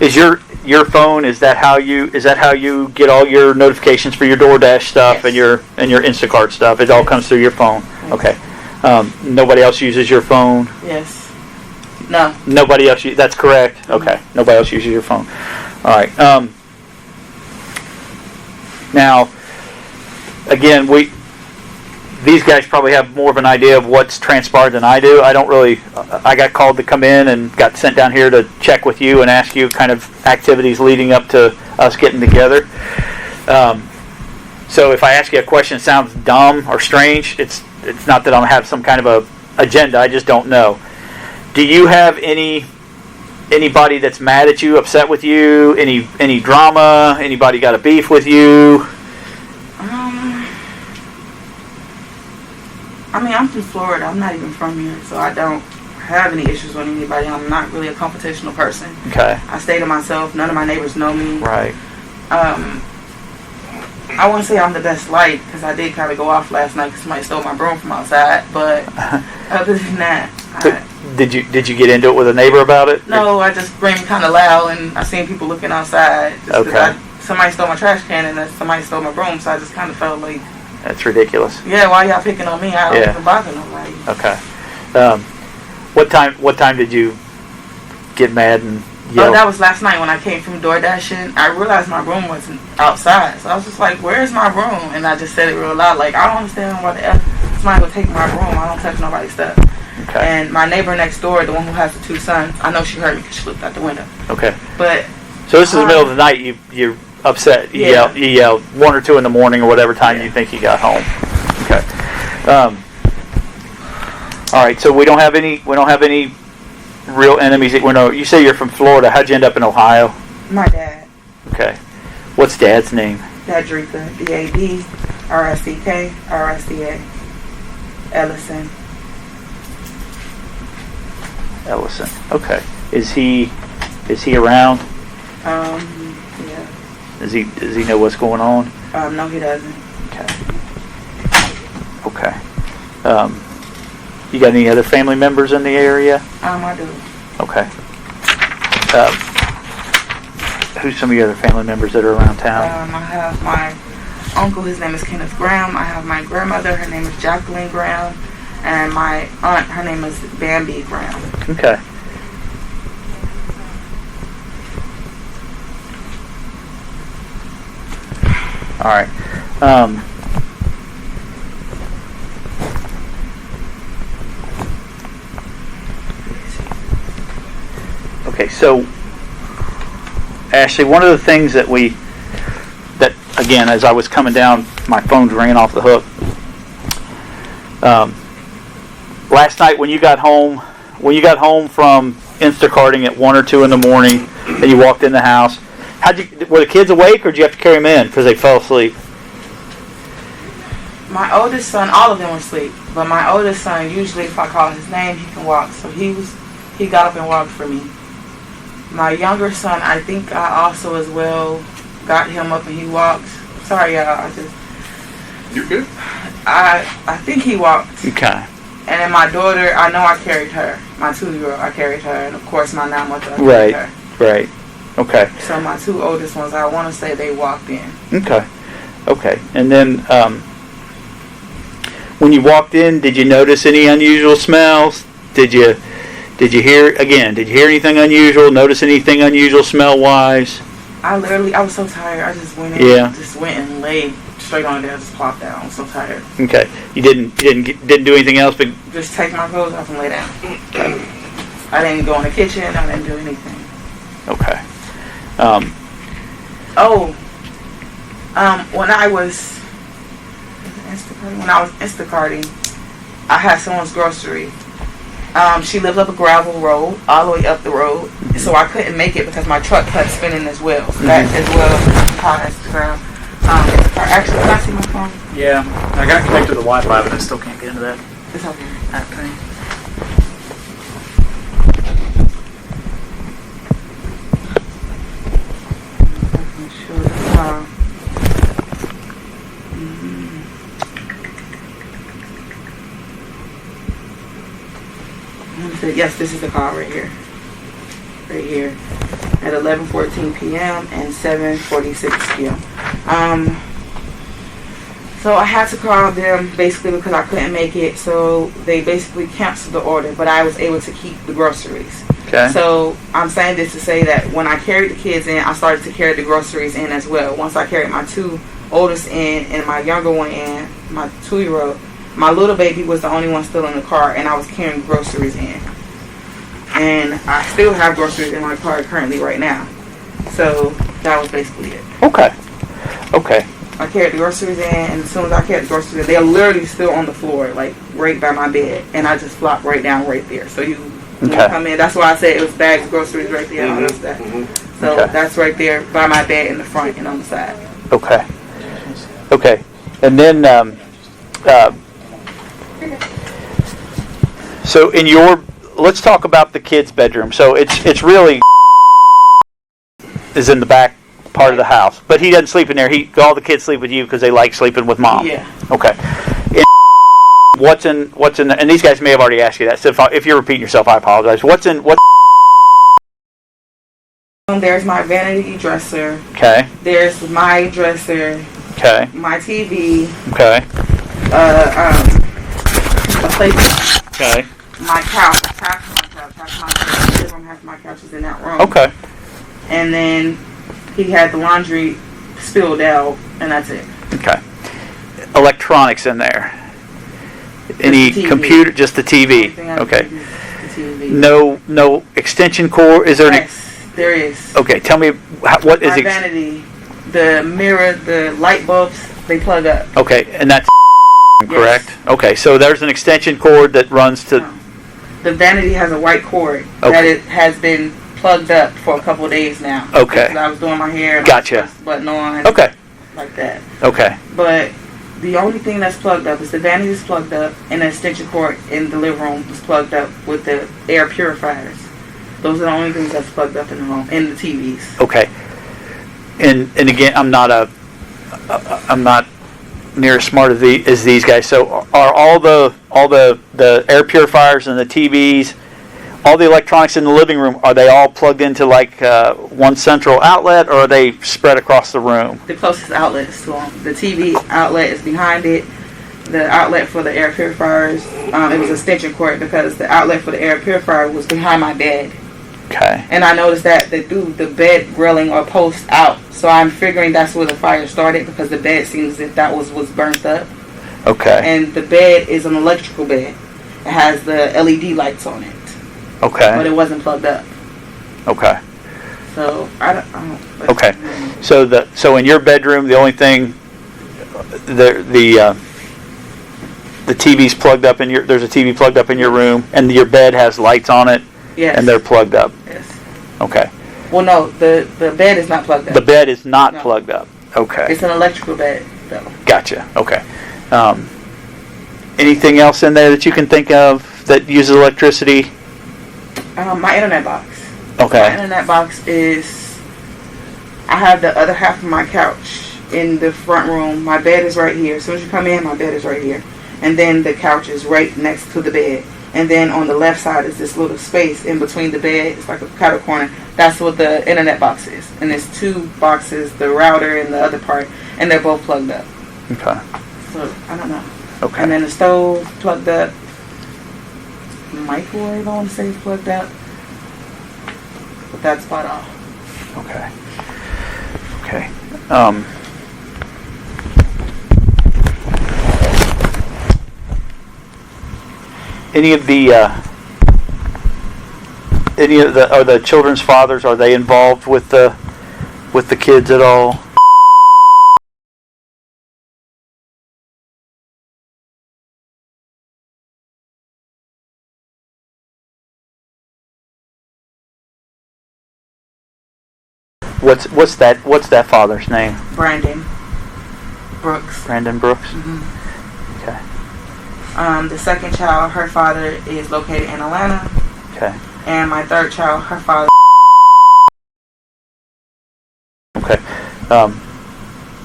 is your phone? Is that how you get all your notifications for your DoorDash stuff and your Instacart stuff? It all comes through your phone. Okay. Nobody else uses your phone. Yes. No. Nobody else. That's correct. Okay. Nobody else uses your phone. All right. Now, again, these guys probably have more of an idea of what's transpired than I do. I don't really. I got called to come in and got sent down here to check with you and ask you kind of activities leading up to us getting together. So if I ask you a question that sounds dumb or strange, it's not that I have some kind of a agenda. I just don't know. Do you have anybody that's mad at you, upset with you? Any drama? Anybody got a beef with you? I mean, I'm from Florida. I'm not even from here, so I don't have any issues with anybody. I'm not really a confrontational person. Okay. I stay to myself. None of my neighbors know me. Right. I wouldn't say I'm the best light because I did kind of go off last night because somebody stole my broom from outside. But other than that, did you get into it with a neighbor about it? No, I just screamed kind of loud, and I seen people looking outside. Just Okay. Somebody stole my trash can, and then somebody stole my broom, so I just kind of felt like, That's ridiculous. yeah, why y'all picking on me? I don't Yeah. even bother nobody. Okay. What time did you get mad and yell? Oh, that was last night when I came from DoorDashing. I realized my room wasn't outside, so I was just like, "Where's my room?" And I just said it real loud, like, "I don't understand why the F somebody would take my room. I don't touch nobody's stuff." Okay. And my neighbor next door, the one who has the 2 sons, I know she heard me because she looked out the window. Okay. But So this is the middle of the night. You're upset. You Yeah. yell 1 or 2 in the morning or whatever time you think you got home. Okay. All right. So we don't have any real enemies. You say you're from Florida. How'd you end up in Ohio? my dad, Okay. What's Dad's name? Dadrika, D-A-D, R-S-C-K, R-S-C-A, Ellison. Ellison. Okay. Is he around? Yeah. Does he know what's going on? No, he doesn't. Okay. You got any other family members in the area? I do. Okay. Who's some of your other family members that are around town? I have my uncle, his name is Kenneth Graham. I have my grandmother, her name is Jacqueline Graham. And my aunt, her name is Bambi Graham. Okay. All right. Okay, so Ashley, one of the things that again, as I was coming down, my phone's ringing off the hook. Last night when you got home from Instacarting at 1 or 2 in the morning, and you walked in the house, were the kids awake, or did you have to carry them in because they fell asleep? My oldest son, all of them were asleep, but my oldest son, usually if I call his name, he can walk. So he got up and walked for me. My younger son, I think I also as well got him up and he walked. Sorry, y'all. You're good. I think he walked. Okay. And then my daughter, I know I carried her. My 2-year-old, I carried her, and of course my 9-month-old, I carried her. Right. Okay. So my 2 oldest ones, I want to say they walked in. Okay. And then when you walked in, did you notice any unusual smells? Did you hear anything unusual? Notice anything unusual smell-wise? I was so tired. I just went in, just went and laid straight on there, just plopped down. I'm so tired. Okay. You didn't do anything else, but just take my clothes off and lay down. I didn't go in the kitchen. I didn't do anything. Okay. When I was Instacarting, I had someone's grocery. She lived up a gravel road, all the way up the road, so I couldn't make it because my truck kept spinning as well. So that as well on Instagram. Actually, can I see my phone? Yeah, I got connected to the Wi-Fi, but I still can't get into that. It's okay. That thing. Yes, this is the call right here. Right here. At 11:14 p.m. and 7:46 p.m. So I had to call them basically because I couldn't make it. So they basically canceled the order, but I was able to keep the groceries. Okay. So I'm saying this to say that when I carried the kids in, I started to carry the groceries in as well. Once I carried my 2 oldest in and my younger one in, my 2-year-old, my little baby was the only one still in the car, and I was carrying groceries in. And I still have groceries in my car currently right now. So that was basically it. Okay. I carried the groceries in, and as soon as I carried the groceries in, they're literally still on the floor, like right by my bed, and I just flopped right down right there. So you come in. That's why I said it was bags of groceries right there. And all that stuff. So that's right there by my bed in the front and on the side. Okay. And then So let's talk about the kids' bedroom. So it's really is in the back part of the house, but he doesn't sleep in there. All the kids sleep with you because they like sleeping with mom. Yeah. Okay. What's in there? And these guys may have already asked you that. So if you're repeating yourself, I apologize. There's my vanity dresser. Okay. There's my dresser. Okay. My TV. Okay. A place. Okay. My couch. Half my couch. Half my living room. Half my couch is in that room. Okay. And then he had the laundry spilled out, and that's it. Okay. Electronics in there. Any computer? Just the TV. Okay. The TV. No extension cord. Is there any? Yes, there is. Okay. Tell me what is my vanity, the mirror, the light bulbs, they plug up. Okay, and that's correct. Yes. Okay, so there's an extension cord that runs to. No. The vanity has a white cord that it has been plugged up for a couple of days now. Okay. Because I was doing my hair and gotcha. I pressed the button on. Okay. Like that. Okay. But the only thing that's plugged up is the vanity is plugged up, and the extension cord in the living room is plugged up with the air purifiers. Those are the only things that's plugged up in the home, in the TVs. Okay. And again, I'm not near as smart as these guys. So are all the air purifiers and the TVs, all the electronics in the living room, are they all plugged into like one central outlet, or are they spread across the room? The closest outlet is to them. The TV outlet is behind it. The outlet for the air purifiers, it was extension cord because the outlet for the air purifier was behind my bed. Okay. And I noticed that they threw the bed railing or post out. So I'm figuring that's where the fire started because the bed seems as if that was burnt up. Okay. And the bed is an electrical bed. It has the LED lights on it. Okay. But it wasn't plugged up. Okay. So I don't. Okay. So in your bedroom, the only thing the TV's plugged up there's a TV plugged up in your room, and your bed has lights on it. Yes. And they're plugged up. Yes. Okay. Well, no, the bed is not plugged up. The bed is not plugged up. Okay. It's an electrical bed, though. Gotcha. Okay. Anything else in there that you can think of that uses electricity? My internet box. Okay. My internet box is. I have the other half of my couch in the front room. My bed is right here. As soon as you come in, my bed is right here, and then the couch is right next to the bed. And then on the left side is this little space in between the bed. It's like a cattle corner. That's what the internet box is. And there's two boxes, the router and the other part, and they're both plugged up. Okay. So, I don't know. Okay. And then the stove plugged up. The microwave, I want to say, is plugged up. But that's about all. Okay. Okay. Any of the children's fathers, are they involved with the kids at all? What's that father's name? Brandon Brooks. Brandon Brooks. Mm-hmm. Okay. The second child, her father is located in Atlanta. Okay. And my third child, her father. Okay.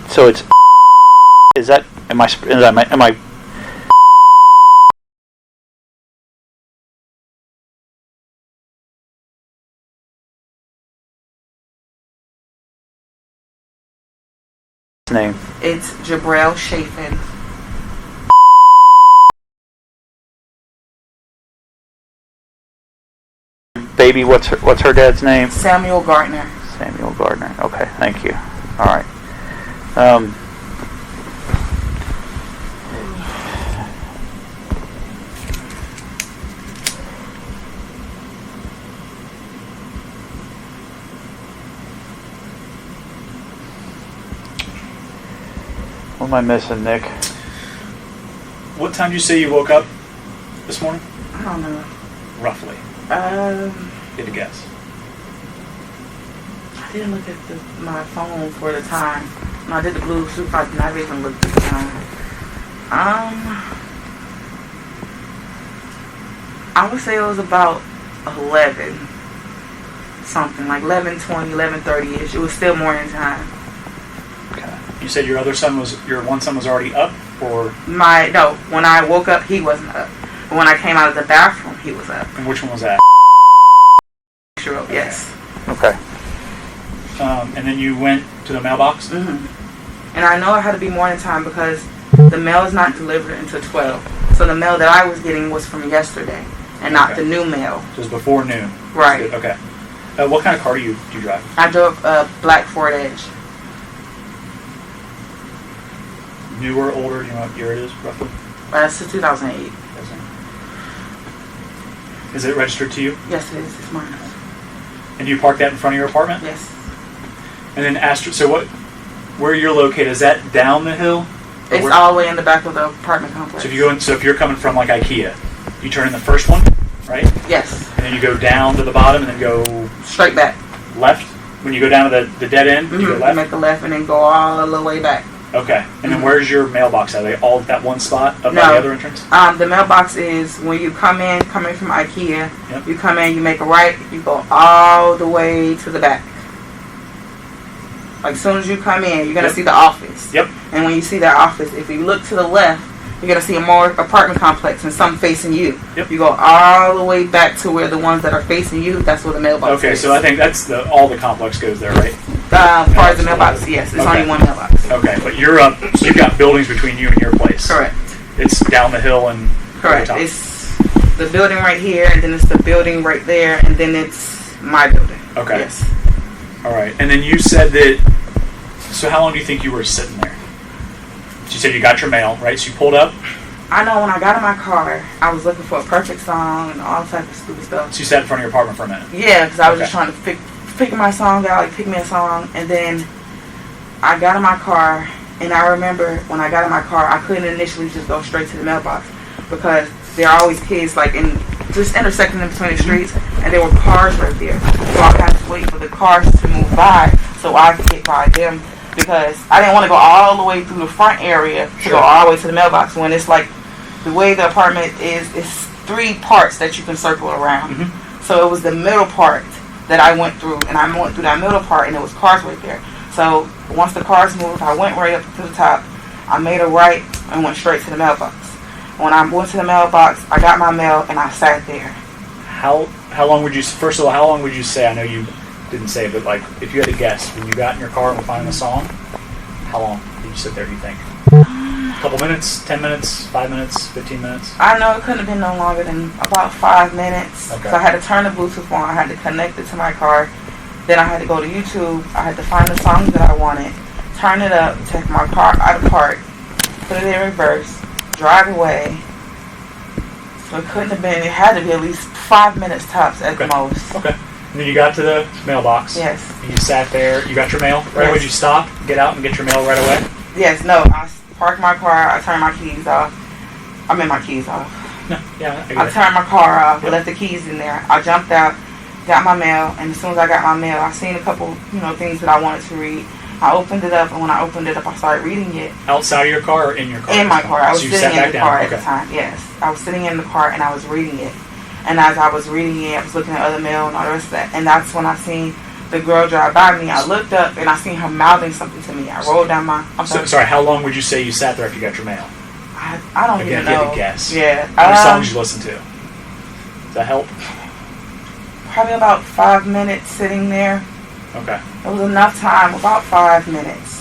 So it's. Is that? Am I? Name? It's Jabril Chafin. Baby, what's her dad's name? Samuel Gardner. Samuel Gardner. Okay, thank you. All right. What am I missing, Nick? What time did you say you woke up this morning? I don't know. Roughly. Get a guess. I didn't look at my phone for the time. No, I did the Bluetooth. I never even looked at the time. I I would say it was about 11 something, like 11:20, 11:30ish. It was still morning time. Okay. You said your one son was already up, or? No, when I woke up, he wasn't up. But when I came out of the bathroom, he was up. And which one was that? Sure, yes. Okay. And then you went to the mailbox? Mm-hmm. And I know it had to be morning time because the mail is not delivered until 12. So the mail that I was getting was from yesterday and not the new mail. So it was before noon? Right. Okay. What kind of car do you drive? I drove a black Ford Edge. Newer, older? Do you know what year it is, roughly? It's a 2008. Is it registered to you? Yes, it is. It's mine. And do you park that in front of your apartment? Yes. And then where you're located, is that down the hill? It's all the way in the back of the apartment complex. So if you're coming from like IKEA, you turn in the first one, right? Yes. And then you go down to the bottom and then go straight back. Left? When you go down to the dead end, you go left? Make a left and then go all the way back. Okay. And then where's your mailbox? Are they all at that one spot up by the other entrance? The mailbox is when you coming from IKEA, you come in, you make a right, you go all the way to the back. Like as soon as you come in, you're going to see the office. Yep. And when you see that office, if you look to the left, you're going to see a more apartment complex and some facing you. Yep. You go all the way back to where the ones that are facing you, that's where the mailbox is. Okay, so I think that's all the complex goes there, right? As far as the mailbox, yes. It's only one mailbox. Okay, but you're up, so you've got buildings between you and your place. Correct. It's down the hill and correct. It's the building right here, and then it's the building right there, and then it's my building. Okay. Yes. All right. And then you said that, so how long do you think you were sitting there? So you said you got your mail, right? So you pulled up? I know when I got in my car, I was looking for a perfect song and all type of stupid stuff. So you sat in front of your apartment for a minute? Yeah, because I was just trying to pick my song out, like pick me a song, and then I got in my car, and I remember when I got in my car, I couldn't initially just go straight to the mailbox because there are always kids like just intersecting in between the streets, and there were cars right there. So I had to wait for the cars to move by so I could get by them because I didn't want to go all the way through the front area to go all the way to the mailbox when it's like the way the apartment is 3 parts that you can circle around. Mm-hmm. So it was the middle part that I went through, and I went through that middle part, and there was cars right there. So once the cars moved, I went right up to the top. I made a right and went straight to the mailbox. When I went to the mailbox, I got my mail, and I sat there. How long would you, first of all, how long would you say, I know you didn't say, but like, if you had to guess, when you got in your car and were finding the song, how long did you sit there, do you think? A couple minutes, 10 minutes, 5 minutes, 15 minutes? I know it couldn't have been no longer than about 5 minutes. Okay. So I had to turn the Bluetooth on. I had to connect it to my car. Then I had to go to YouTube. I had to find the songs that I wanted, turn it up, take my car out of park, put it in reverse, drive away. So it couldn't have been, it had to be at least 5 minutes tops at the most. Okay. And then you got to the mailbox. Yes. And you sat there. You got your mail. Right away, did you stop, get out, and get your mail right away? Yes. No. I parked my car. I turned my keys off. I mean my keys off. No. Yeah. I turned my car off. Left the keys in there. I jumped out, got my mail, and as soon as I got my mail, I seen a couple, things that I wanted to read. I opened it up, and when I opened it up, I started reading it. Outside of your car or in your car? In my car. I was sitting in the car at the Okay. time. Yes. I was sitting in the car, and I was reading it. And as I was reading it, I was looking at other mail and all the rest of that. And that's when I seen the girl drive by me. I looked up, and I seen her mouthing something to me. I rolled down my... Sorry, how long would you say you sat there after you got your mail? I don't even know. If you had to guess. Yeah. How many songs you listen to? Does that help? Probably about 5 minutes sitting there. Okay. It was enough time, about 5 minutes.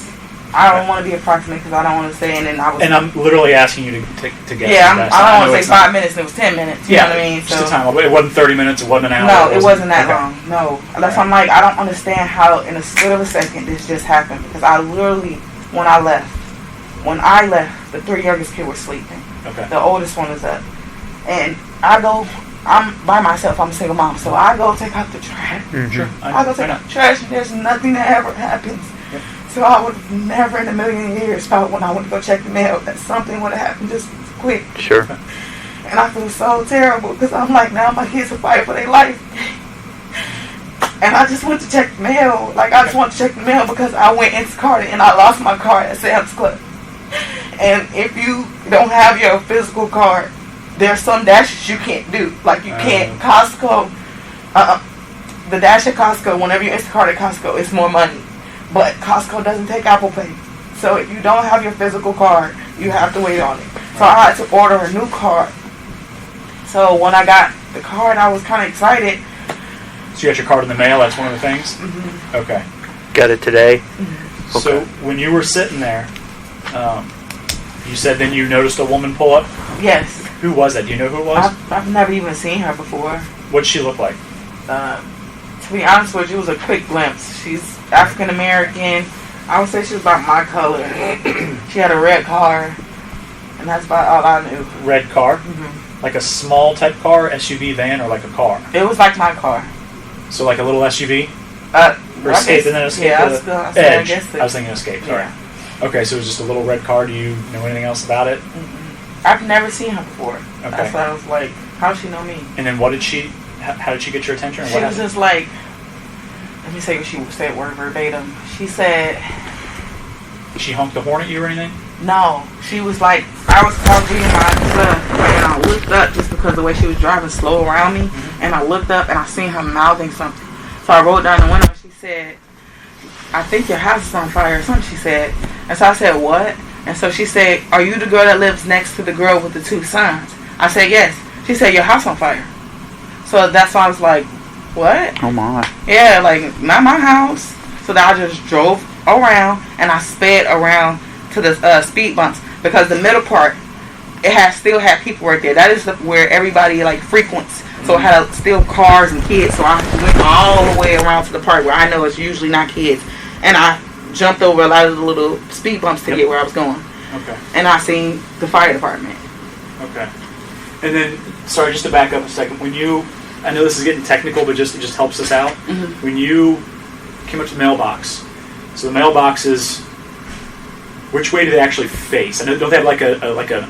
I don't want to be approximate because I don't want to say, and then I was... And I'm literally asking you to guess. Yeah, I don't want to say 5 minutes and it was 10 minutes. You know what I mean? Just a time. It wasn't 30 minutes, it wasn't an hour. No, it wasn't that long. No. That's why I'm like, I don't understand how in a split of a second this just happened. Because I literally, when I left, the 3 youngest kids were sleeping. Okay. The oldest one was up. And I'm by myself, I'm a single mom, so I go take out the trash. Mm-hmm. Sure. I go take out the trash, and there's nothing that ever happens. Yep. So I would have never in a million years thought when I went to go check the mail that something would have happened just quick. Sure. And I feel so terrible because I'm like, now my kids are fighting for their life. And I just went to check the mail. Like, I just want to check the mail because I went into Carter and I lost my card at Sam's Club. And if you don't have your physical card, there's some dashes you can't do. Like you can't Costco. The dash at Costco, whenever you Instacart at Costco, it's more money. But Costco doesn't take Apple Pay. So if you don't have your physical card, you have to wait on it. So I had to order a new card. So when I got the card, I was kind of excited. So you got your card in the mail, that's one of the things? Mm-hmm. Okay. Got it today? Mm-hmm. Okay. So when you were sitting there, you said then you noticed a woman pull up? Yes. Who was that? Do you know who it was? I've never even seen her before. What'd she look like? To be honest with you, it was a quick glimpse. She's African American. I would say she was about my color. She had a red car, and that's about all I knew. Red car? Mm-hmm. Like a small type car, SUV, van, or like a car? It was like my car. So like a little SUV? Or Escape and then Escape? Yeah, Edge. I was thinking Escape, sorry. Yeah. Okay, so it was just a little red car. Do you know anything else about it? Mm-mm. I've never seen her before. Okay. That's why I was like, how does she know me? And then what did she, how did she get your attention? Or she was just like, let me say what she said word verbatim. She said... She honked the horn at you or anything? No. She was like, I was talking to my son, and I looked up just because the way she was driving slow around me, and I looked up and I seen her mouthing something. So I rolled down the window and she said, I think your house is on fire or something, she said. And so I said, what? And so she said, are you the girl that lives next to the girl with the 2 sons? I said, yes. She said, your house on fire. So that's why I was like, what? Oh my. Yeah, like, not my house. So then I just drove around and I sped around to the speed bumps because the middle part, it still had people right there. That is where everybody like frequents. So it had still cars and kids. So I went all the way around to the part where I know it's usually not kids. And I jumped over a lot of the little speed bumps to get where I was going. Okay. And I seen the fire department. Okay. And then, sorry, just to back up a second. When you, I know this is getting technical, but it just helps us out. Mm-hmm. When you came up to the mailbox, so the mailbox is, which way do they actually face? I know, don't they have like a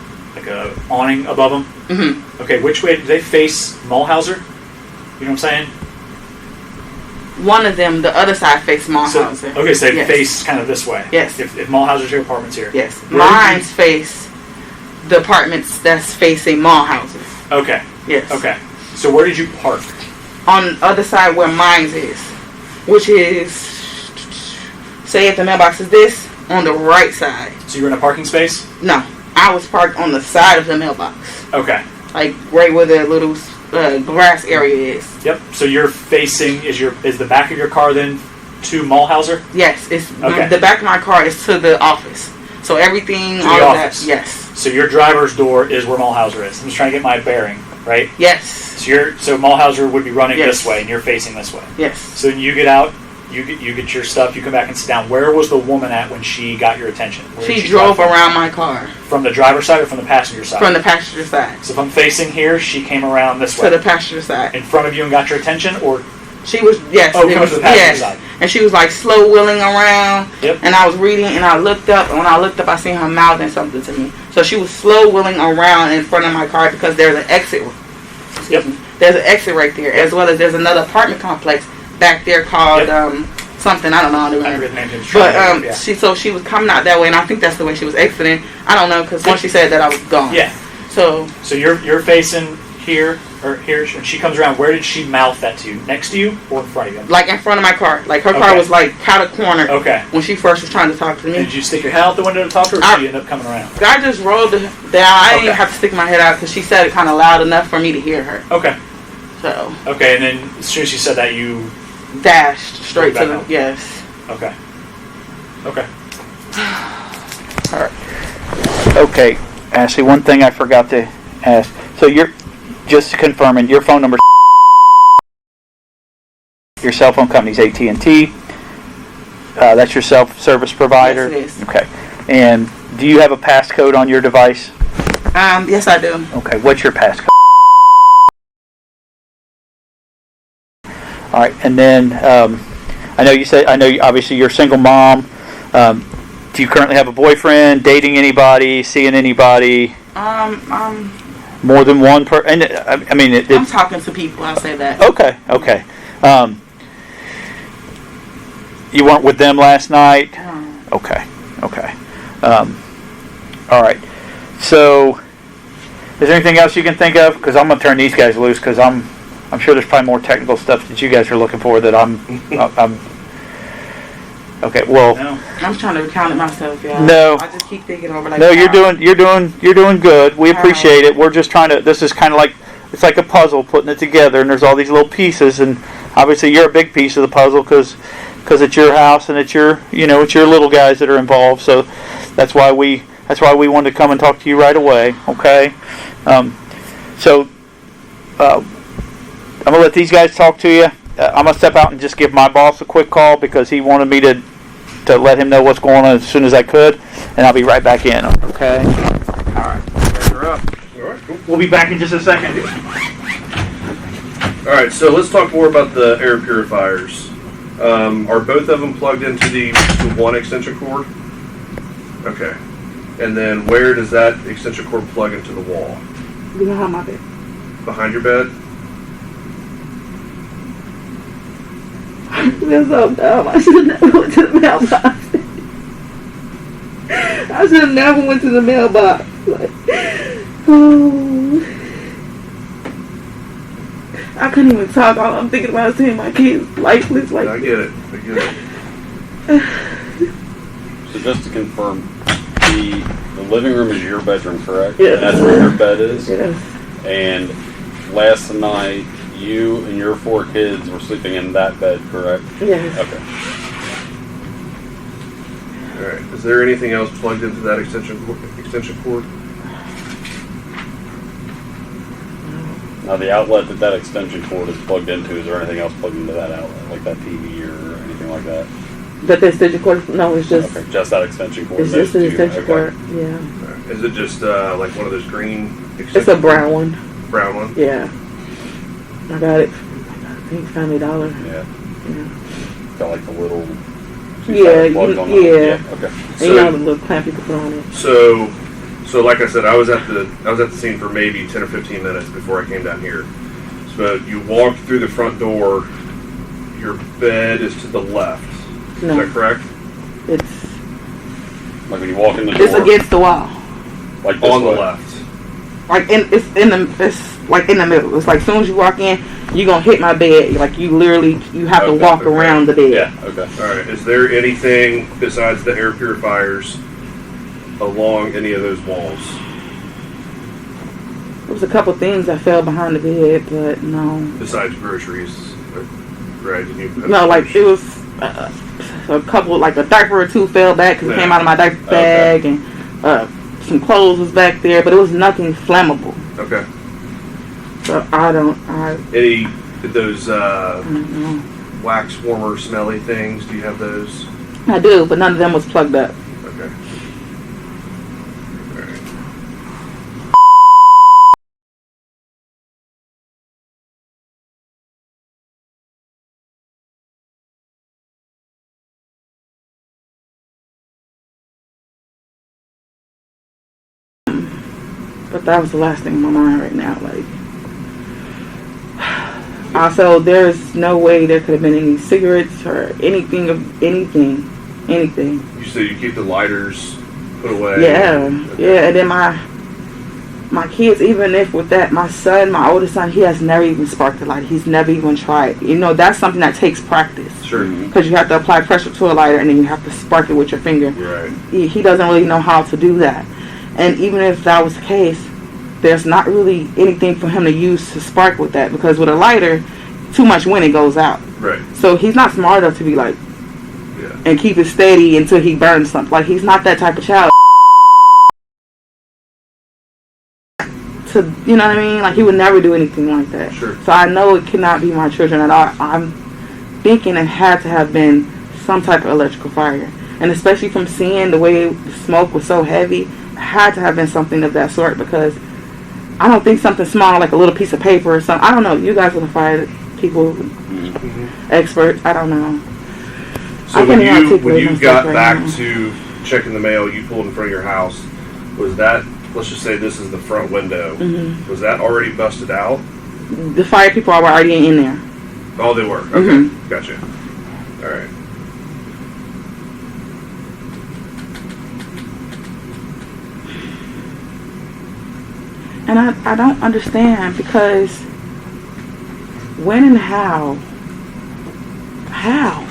awning above them? Mm-hmm. Okay, which way do they face Mulhauser? You know what I'm saying? One of them, the other side faced Mulhauser. So, okay, so they face kind of this way. Yes. If Mulhauser's your apartment's here. Yes. Mine's face the apartments that's facing Mulhauser. Okay. Yes. Okay. So where did you park? On the other side where mine's is, which is, say if the mailbox is this, on the right side. So you were in a parking space? No. I was parked on the side of the mailbox. Okay. Like right where the little grass area is. Yep. So you're facing, is the back of your car then to Mulhauser? Yes. It's the back of my car is to the office. So everything, all of that, yes. So your driver's door is where Mulhauser is. I'm just trying to get my bearing, right? Yes. So Mulhauser would be running this way and you're facing this way. Yes. So you get out, you get your stuff, you come back and sit down. Where was the woman at when she got your attention? She drove around my car. From the driver's side or from the passenger side? From the passenger side. So if I'm facing here, she came around this way. To the passenger side. In front of you and got your attention, or? She was, yes. Oh, coming to the passenger side. And she was like slow wheeling around. Yep. And I was reading and I looked up, and when I looked up I seen her mouthing something to me. So she was slow wheeling around in front of my car because there's an exit. Yep. There's an exit right there, as well as there's another apartment complex back there called something, I don't know. But she was coming out that way, and I think that's the way she was exiting. I don't know, because once she said that, I was gone. Yeah. So you're facing here, or here, and she comes around. Where did she mouth that to you? Next to you or in front of you? Like in front of my car. Like her car was like kind of cornered. Okay. When she first was trying to talk to me. Did you stick your head out the window to talk to her, or did she end up coming around? I just rolled down. I didn't even have to stick my head out because she said it kind of loud enough for me to hear her. Okay. So. Okay, and then as soon as she said that, you dashed straight to the yes. Okay. Okay. All right. Okay, Ashley. One thing I forgot to ask. So you're just confirming your phone number. Your cell phone company's AT&T. That's your self-service provider. Yes, it is. Okay. And do you have a passcode on your device? Yes, I do. Okay. What's your passcode? All right, and then I know obviously you're a single mom. Do you currently have a boyfriend? Dating anybody? Seeing anybody? More than one per? And I mean, I'm talking to people. I'll say that. Okay. You weren't with them last night? No. Okay. All right. So Is there anything else you can think of? Because I'm gonna turn these guys loose because I'm sure there's probably more technical stuff that you guys are looking for that I'm okay. Well, no. I'm trying to recount it myself, y'all. No. I just keep thinking over like. No, you're doing good. We appreciate it. We're just trying to. This is kind of like it's like a puzzle, putting it together, and there's all these little pieces, and obviously you're a big piece of the puzzle because it's your house and it's your it's your little guys that are involved. So that's why we wanted to come and talk to you right away. Okay. So I'm gonna let these guys talk to you. I'm gonna step out and just give my boss a quick call because he wanted me to let him know what's going on as soon as I could, and I'll be right back in. Okay. All right. You're up. All right. Cool. We'll be back in just a second. All right. So let's talk more about the air purifiers. Are both of them plugged into the one extension cord? Okay. And then where does that extension cord plug into the wall? Behind my bed. Behind your bed? That's so dumb. I should have never went to the mailbox. I should have never went to the mailbox. Like, oh. I couldn't even talk. All I'm thinking about is seeing my kids lifeless. Like, I get it. So just to confirm, the living room is your bedroom, correct? Yes. And that's where your bed is? Yes. And last night, you and your 4 kids were sleeping in that bed, correct? Yes. Okay. All right. Is there anything else plugged into that extension cord? Now, the outlet that extension cord is plugged into, is there anything else plugged into that outlet, like that TV or anything like that? But the extension cord? No, it's just. Okay, just that extension cord. It's just an extension cord. Yeah. Right. Is it just like one of those green? It's a brown one. Brown one? Yeah. I got it. I think Family Dollar. Yeah. Got like the little. Yeah. Okay. And you know the little clamp you can put on it. So like I said, I was at the scene for maybe 10 or 15 minutes before I came down here. So you walked through the front door. Your bed is to the left. No. Is that correct? It's like when you walk in the door. It's against the wall. Like on the left. Like it's like in the middle. It's like as soon as you walk in, you're gonna hit my bed. Like you have to walk around the bed. Yeah. Okay. All right. Is there anything besides the air purifiers along any of those walls? There was a couple things that fell behind the bed, but no. Besides groceries, right? No, like it was a couple, like a diaper or two fell back because it came out of my diaper bag, and some clothes was back there, but it was nothing flammable. Okay. So any of those wax warmer smelly things? Do you have those? I do, but none of them was plugged up. Okay. All right. But that was the last thing in my mind right now. Like, also, there's no way there could have been any cigarettes or anything of anything. You say you keep the lighters put away. Yeah, and then my kids, even if with that, my oldest son, he has never even sparked a lighter. He's never even tried. You know, that's something that takes practice. Sure. Because you have to apply pressure to a lighter and then you have to spark it with your finger. Right. He doesn't really know how to do that. And even if that was the case, there's not really anything for him to use to spark with that, because with a lighter, too much wind, it goes out. Right. So he's not smart enough to be like, and keep it steady until he burns something. Like, he's not that type of child. You know what I mean? Like, he would never do anything like that. Sure. So I know it cannot be my children at all. I'm thinking it had to have been some type of electrical fire. And especially from seeing the way the smoke was so heavy, it had to have been something of that sort, because I don't think something small like a little piece of paper or something. I don't know. You guys are the fire people, experts. I don't know. So when you got back to checking the mail, you pulled in front of your house. Was that, let's just say this is the front window. Was that already busted out? The fire people were already in there. Oh, they were. Okay, gotcha. All right. And I don't understand, because when and how? How?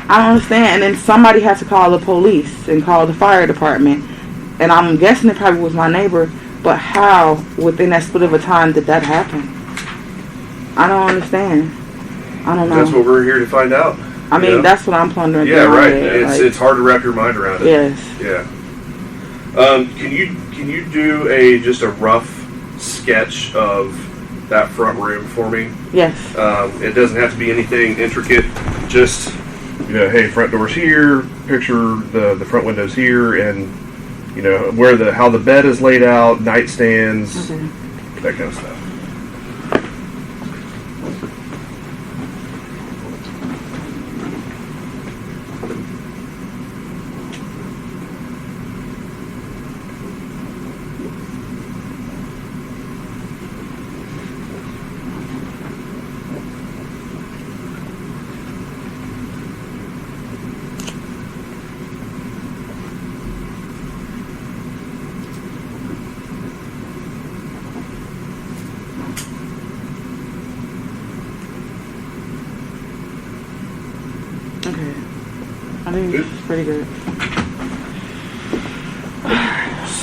I don't understand. And then somebody had to call the police and call the fire department. And I'm guessing it probably was my neighbor. But how, within that split of a time, did that happen? I don't understand. I don't know. That's what we're here to find out. I mean, that's what I'm pondering. Yeah, right. It's hard to wrap your mind around it. Yes. Yeah. Can you do just a rough sketch of that front room for me? Yes. It doesn't have to be anything intricate. Just, hey, front door's here. Picture the front windows here, and where how the bed is laid out, nightstands, that kind of stuff. Okay. I think it's pretty good.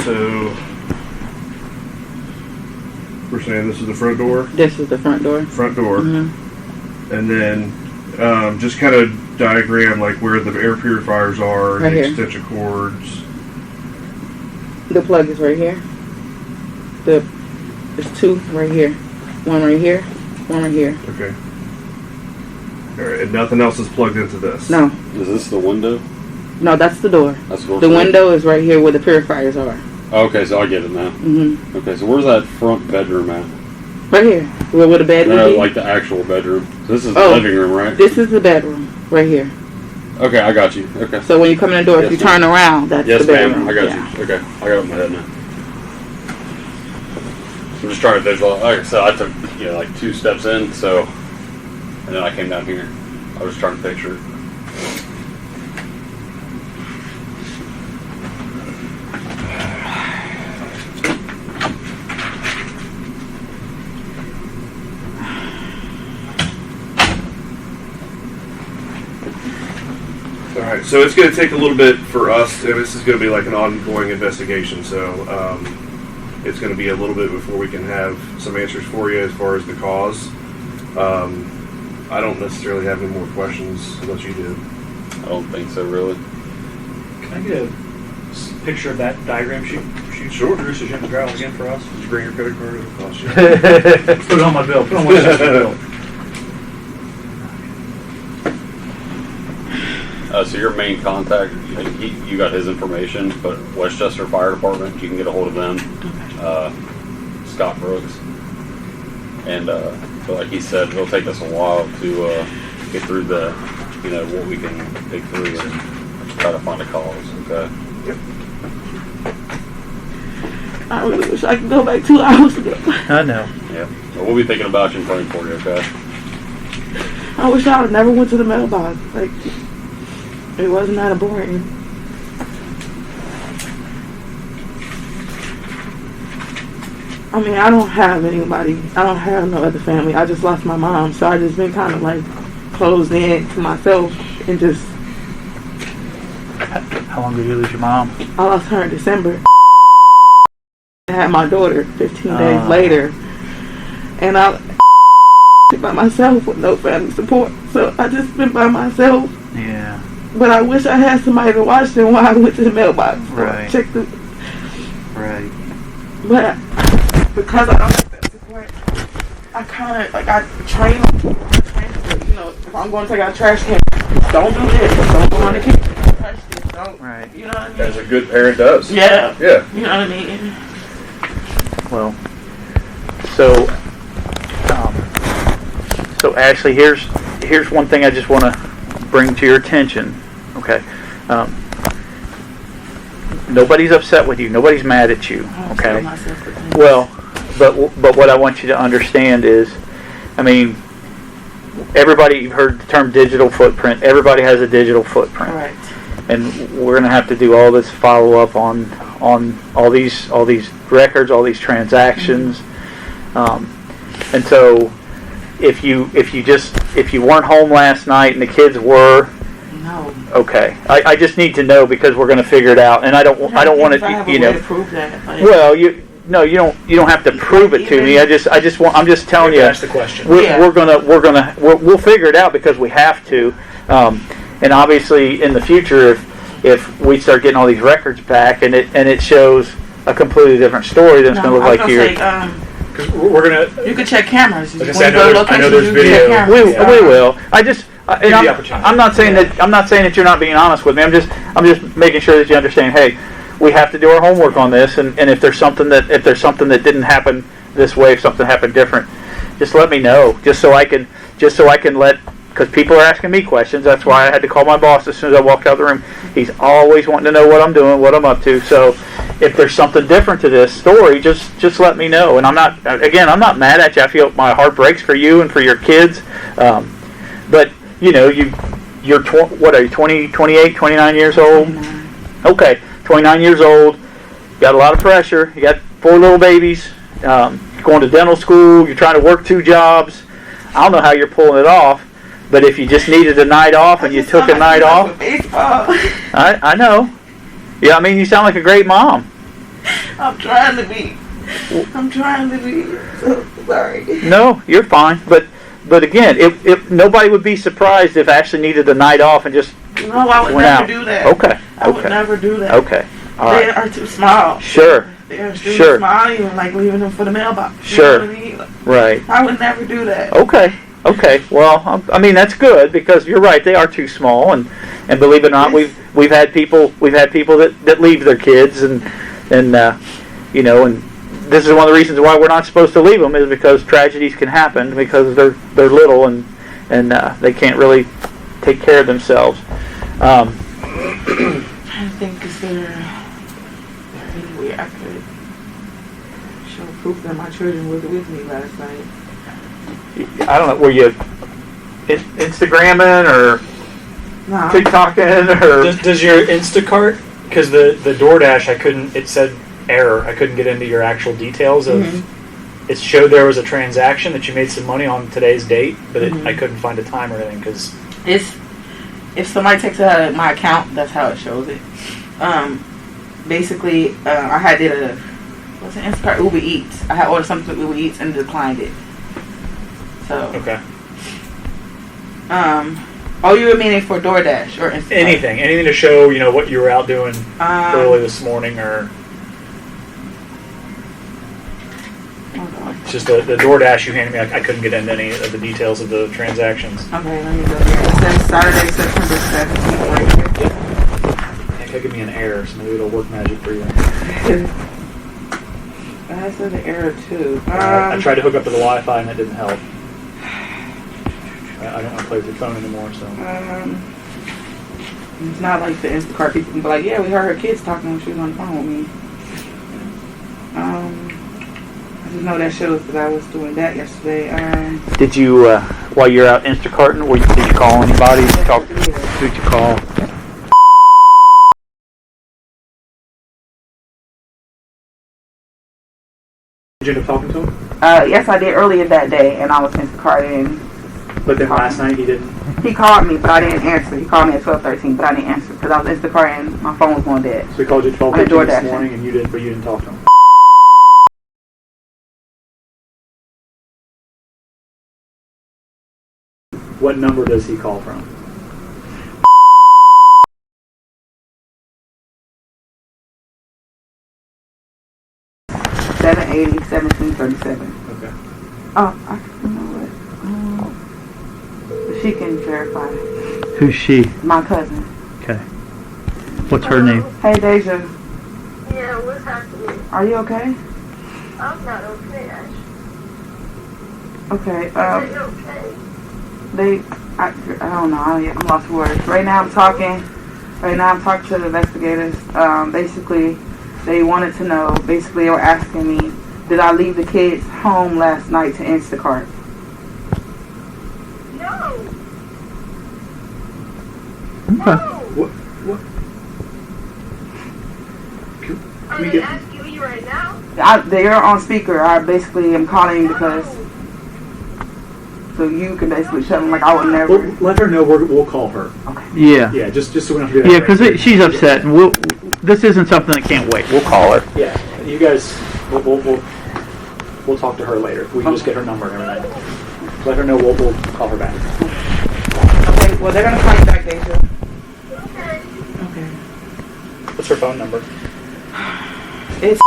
So, we're saying this is the front door? This is the front door. Front door. Mm-hmm. And then just kind of diagram like where the air purifiers are, right the here. extension cords. The plug is right here. There's two right here. One right here. One right here. Okay. Alright, and nothing else is plugged into this? No. Is this the window? No, that's the door. That's the door. The window is right here where the purifiers are. Okay, so I get it now. Mm-hmm. Okay, so where's that front bedroom at? Right here. Where the bed would be? Like the actual bedroom. So this is the living room, right? This is the bedroom. Right here. Okay, I got you. Okay. So when you come in the door, if you turn around, that's the bedroom. Yes, ma'am. I got you. Okay, I got it in my head now. I'm just trying to visualize. Like I said, I took like 2 steps in, so, and then I came down here. I was trying to picture it. Alright, so it's going to take a little bit for us, and this is going to be like an ongoing investigation, so it's going to be a little bit before we can have some answers for you as far as the cause. I don't necessarily have any more questions unless you do. I don't think so, really. Can I get a picture of that diagram sheet? Sure. Bruce is Jim McGraw again for us. Did you bring your credit card or the cost sheet? Put it on my bill. Put it on Westchester's bill. So your main contact, you got his information, but Westchester Fire Department, you can get a hold of them. Scott Brooks. And but like he said, it'll take us a while to get through the, what we can dig through and try to find a cause. Okay. Yep. I really wish I could go back 2 hours ago. I know. Yeah. Well, we'll be thinking about you and praying for you. Okay. I wish I would never went to the mailbox. Like, it wasn't that important. I mean, I don't have anybody. I don't have no other family. I just lost my mom, so I just been kind of like closed in to myself and just. How long did you lose your mom? I lost her in December. I had my daughter 15 days later, and I by myself with no family support. So I just been by myself. Yeah. But I wish I had somebody to watch them while I went to the mailbox. Right. Check the. Right. But because I don't have that support, I kind of I train them. If I'm going to take out a trash can, don't do this. Don't go on the kitchen. Don't. Right. You know what I mean? As a good parent does. Yeah. Yeah. You know what I mean? Well, so Ashley, here's one thing I just want to bring to your attention. Okay. Nobody's upset with you. Nobody's mad at you. Okay. Well, but what I want you to understand is, I mean, everybody, you've heard the term digital footprint. Everybody has a digital footprint. Right. And we're going to have to do all this follow up on on all these records, all these transactions. And so if you weren't home last night and the kids were, No. okay, I just need to know because we're going to figure it out, and I don't want If I have to, a you way know. to prove that, like- Well, you don't have to prove it to me. I'm just telling you. That's the question. We'll figure it out because we have to, and obviously in the future, if we start getting all these records back and it shows a completely different story, then it's going to look like you're. Because we're gonna. You can check cameras. Like I said, I know there's video. We will. I'm not saying that you're not being honest with me. I'm just making sure that you understand. Hey, we have to do our homework on this, and if there's something that didn't happen this way, if something happened different, just let me know. Just so I can let. Because people are asking me questions. That's why I had to call my boss as soon as I walked out of the room. He's always wanting to know what I'm doing, what I'm up to. So if there's something different to this story, just let me know. And I'm not mad at you. I feel my heart breaks for you and for your kids. But you know, what are you, 20, 28, 29 years old? Okay, 29 years old. Got a lot of pressure. You got 4 little babies. Going to dental school. You're trying to work 2 jobs. I don't know how you're pulling it off. But if you just needed a night off and you took a night off, I know. Yeah, I mean, you sound like a great mom. I'm trying to be. So sorry. No, you're fine. But again, if nobody would be surprised if Ashley needed a night off and just No, I would went never out. do that. Okay. I would never do that. Okay. All They right. are too small. Sure. They are too Sure. small. You like leaving them for the mailbox. You Sure. know what I mean? Like, Right. I would never do that. Okay. Well, I mean that's good because you're right. They are too small, and believe it or not, we've had people that leave their kids, and you know, and this is one of the reasons why we're not supposed to leave them is because tragedies can happen because they're little and they can't really take care of themselves. I think is there any way I could show proof that my children was with me last night? I don't know. Were you Instagramming or No. TikToking or? Does your Instacart? Because the DoorDash, it said error. I couldn't get into your actual details of. It showed there was a transaction that you made some money on today's date, but I couldn't find a time or anything because. If somebody takes it out of my account, that's how it shows it. Basically, I did what's an Instacart? Uber Eats. I had ordered something with Uber Eats and declined it. So. Okay. Oh, you were meaning for DoorDash or Instacart? Anything to show what you were out doing early this morning or. It's just the DoorDash you handed me. I couldn't get into any of the details of the transactions. Okay, let me go here. It says Saturday, September 17th, right here. It could give me an error, so maybe it'll work magic for you. That said an error too. I tried to hook up to the Wi-Fi and that didn't help. I don't want to play with your phone anymore, so. It's not like the Instacart people can be like, yeah, we heard her kids talking when she was on the phone with me. I just know that shows because I was doing that yesterday. Did you, while you're out Instacarting, did you call anybody? Who'd you call? Did you end up talking to him? Yes, I did earlier that day, and I was Instacarting. But then last night he didn't? He called me, but I didn't answer. He called me at 12:13, but I didn't answer because I was Instacarting. My phone was going dead. So he called you at 12:13 this morning, and you didn't talk to him. What number does he call from? $780-1737. Okay. Oh, I don't know what. She can verify. Who's she? My cousin. Okay. What's her name? Hey, Deja. Yeah, what's happening? Are you okay? I'm not okay, Ash. Okay. Are you okay? I don't know. I'm lost for words. Right now I'm talking to the investigators. Basically, they wanted to know. Basically, they were asking me, did I leave the kids home last night to Instacart? No. Okay. What? asking me right now? They're on speaker. I basically am calling because so you can basically tell them like I would never. We'll let her know we'll call her. Okay. Yeah. Yeah, just so we don't have to do that. Yeah, because she's upset, and this isn't something that can't wait. We'll call her. Yeah, you guys, we'll talk to her later. We can just get her number and everything. Let her know we'll call her back. Okay, well they're gonna call you back, Deja. Okay. What's her phone number? It's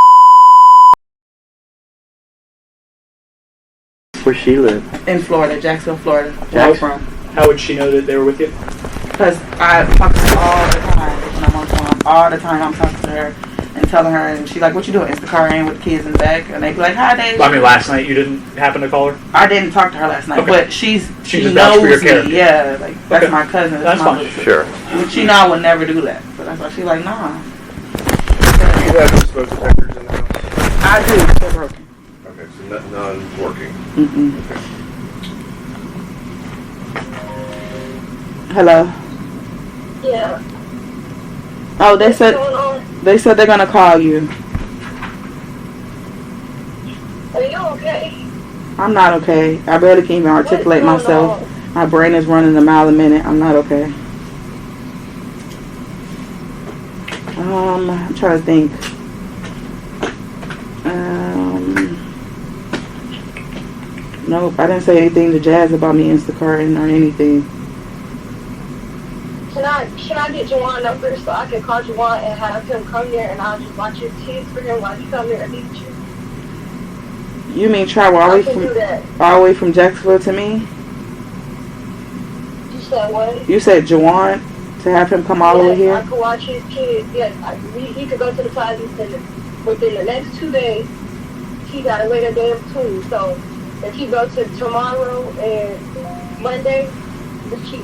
Where she live? in Florida, Jacksonville, Florida. Where I'm from. How would she know that they were with you? Because I talk to her all the time when I'm on the phone. All the time I'm talking to her and telling her, and she's like, "What you doing?" Instacart in with the kids in the back, and they be like, "Hi, Dave." I mean, last night you didn't happen to call her? I didn't talk to her last night, Okay. but she just vouched knows for your me. character. Yeah, like that's Okay. my cousin. That's my fine. Sure. But she know I would never do that. So that's why she's like, "Nah." You have the smoke detectors in the house? I do. They're broken. Okay, so none working. Mm-mm. Okay. Hello. Yeah. Oh, they What's said going on? they're gonna call you. Are you okay? I'm not okay. I barely can even articulate What's going myself. My brain is running a mile a minute. I'm not okay. I'm trying to think. Nope, I didn't say anything to Jazz about me Instacarting or anything. Can I get Jawan number so I can call Jawan and have him come here and I'll just watch his kids for him while he come here and meet you? You mean travel I can do that. all the way from Jacksonville to me? You said what? You said Jawan to have him come all the way Yes, I here? could watch his kids. Yes, he could go to the plaza center within the next 2 days. He got to wait a day or two. So if he goes to tomorrow and Monday,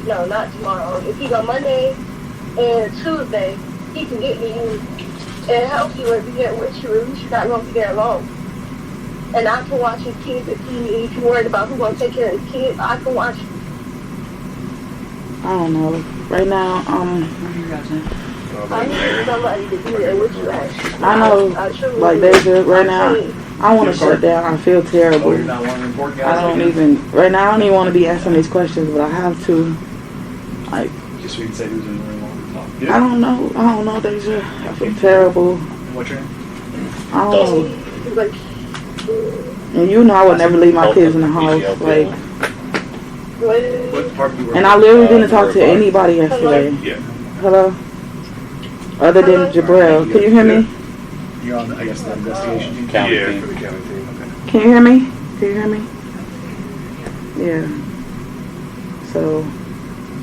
no, not tomorrow. If he go Monday and Tuesday, he can get you and help you and be there with you. At least you're not going to be there alone. And I can watch his kids if you're worried about who's going to take care of his kids. I can watch. I don't know. Right now, I need somebody to be there with you. Actually. I know, like Deja, right now, I want to shut down. I feel terrible. Oh, you're not one of the important guys? I don't even, right now, I don't even want to be answering these questions, but I have to. Like, Just so you can say who's in the room while we talk. I don't know, Deja. I feel terrible. What's your name? I don't know. And you know I would never leave my kids in the house. Like, and I literally didn't talk to anybody yesterday. Yeah. Hello? Other than Jabril. Can you hear me? You're on, I guess, the investigation team? Yeah, for the county team. Okay. Can you hear me? Can you hear me? Yeah. So,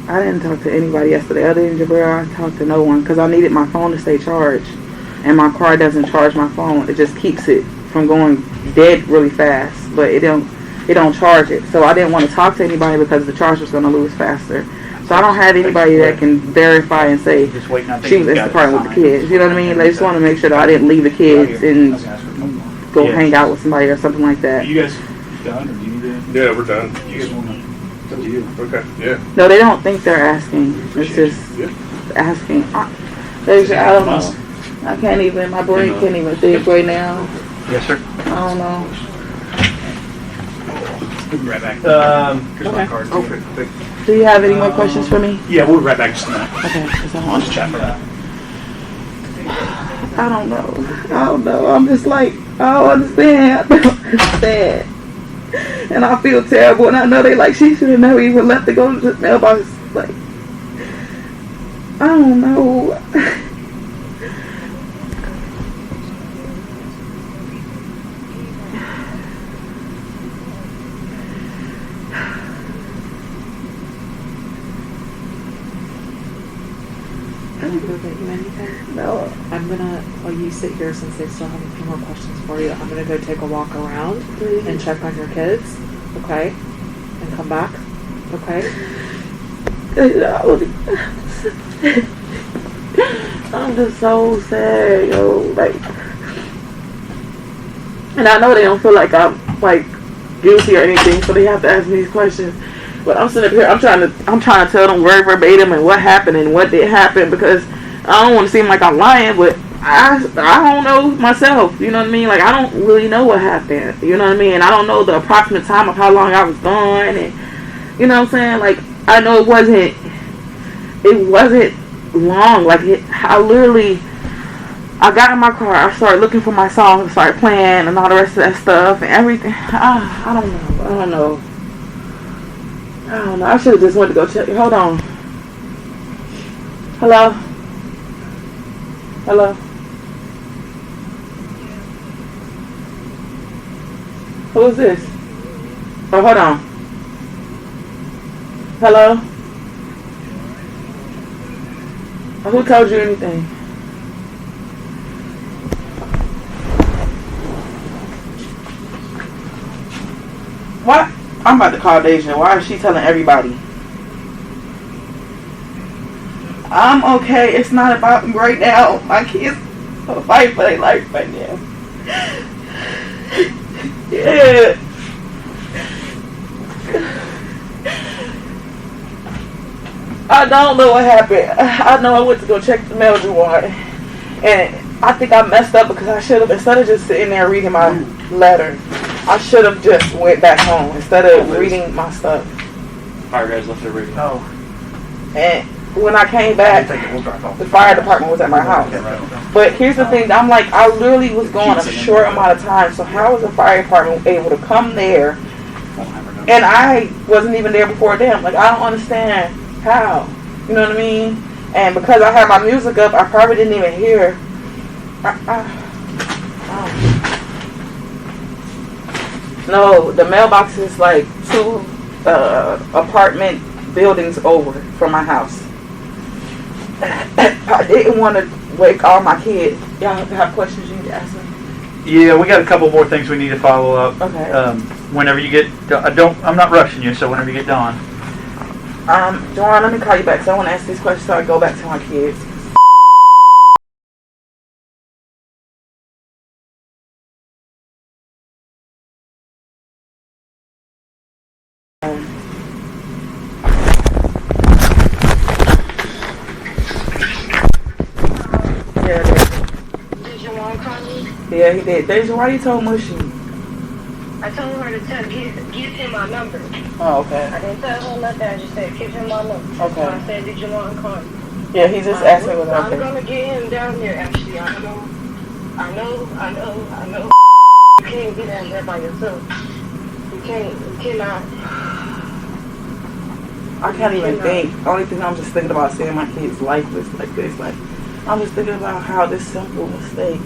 I didn't talk to anybody yesterday other than Jabril. I talked to no one because I needed my phone to stay charged. And my car doesn't charge my phone. It just keeps it from going dead really fast. But it don't charge it. So I didn't want to talk to anybody because the charge was going to lose faster. So I don't have anybody that can verify and say she was Instacarting with the kids. You know what I mean? They just want to make sure that I didn't leave the kids and go hang out with somebody or something like that. Are you guys done, or do you need to? Yeah, we're done. You guys want to? It's up to you. Okay. Yeah. No, they don't think they're asking. It's just asking. I don't know. I can't even. My brain can't even think right now. Yes, sir. I don't know. We'll be right back. Here's my card. Okay. Do you have any more questions for me? Yeah, we'll be right back just a minute. Okay. I'll just chat for that. I don't know. I'm just like, I don't understand. I don't understand. And I feel terrible. And I know they like, she should have never even left to go to the mailbox. Like, I don't know. No. I'm gonna, while you sit here, since they still have a few more questions for you, I'm gonna go take a walk around and check on your kids, okay? And come back, okay? I'm just so sad, yo. Like, and I know they don't feel like I'm like guilty or anything, so they have to ask me these questions. But I'm sitting up here, I'm trying to tell them word verbatim and what happened and what did happen, because I don't want to seem like I'm lying, but I don't know myself, you know what I mean? Like, I don't really know what happened, you know what I mean? I don't know the approximate time of how long I was gone, and you know what I'm saying? Like, I know it wasn't long. Like, I got in my car, I started looking for my songs, started playing, and all the rest of that stuff, and everything. I don't know. I should have just went to go check. Hold on. Hello? Who is this? Oh, hold on. Hello? Who told you anything? What? I'm about to call Deja. Why is she telling everybody? I'm okay. It's not about me right now. My kids are fighting for their life right now. Yeah. I don't know what happened. I know I went to go check the mail drawer, and I think I messed up because I should have, instead of just sitting there reading my letter, I should have just went back home instead of reading my stuff. Fire guys left their radio. No. And when I came back, the fire department was at my house. But here's the thing, I'm like, I literally was gone a short amount of time, so how was the fire department able to come there, and I wasn't even there before them? Like, I don't understand how, you know what I mean? And because I had my music up, I probably didn't even hear. No, the mailbox is like 2 apartment buildings over from my house. I didn't want to wake all my kids. Y'all have questions you need to ask them? Yeah, we got a couple more things we need to follow up. Okay. Whenever you get, I'm not rushing you, so whenever you get done. Dawn, let me call you back, so I want to ask these questions so I go back to my kids. Yeah, he did. Deja, why you told Mushy? I told her to give him my number. Oh, okay. I didn't tell her nothing. I just said, give him my number. Okay. So I said, did you want to call me? Yeah, he just asked me what I'm happened. going to get him down there, actually. I know. You can't get down there by yourself. You cannot. I can't even think. The only thing I'm just thinking about seeing my kids lifeless like this. Like, I'm just thinking about how this simple mistake.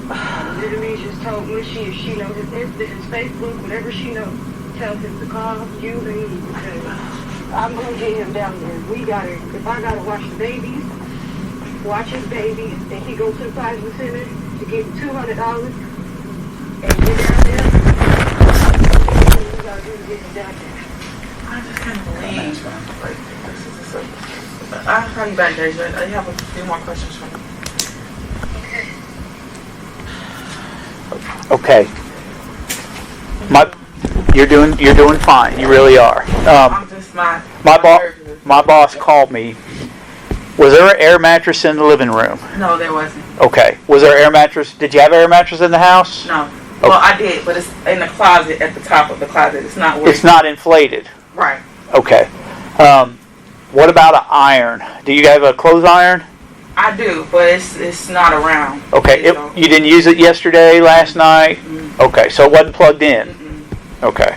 I literally just told Mushy if she knows his Facebook, whatever she knows, tell him to call you and me, because I'm going to get him down there. If I got to watch the babies, watch his babies, and he goes to the plasma center to get $200 and get down there, what we got to do to get him down there. I just can't believe. I'll call you back, Deja. I have a few more questions for you. Okay. You're doing fine. You really are. I'm just not. My boss called me. Was there an air mattress in the living room? No, there wasn't. Okay. Was there an air mattress? Did you have an air mattress in the house? No. Well, I did, but it's in the closet at the top of the closet. It's not where. It's not inflated. Right. Okay. What about an iron? Do you have a clothes iron? I do, but it's not around. Okay. You didn't use it yesterday, last night? Mm-hmm. Okay. So it wasn't plugged in? Mm-hmm. Okay.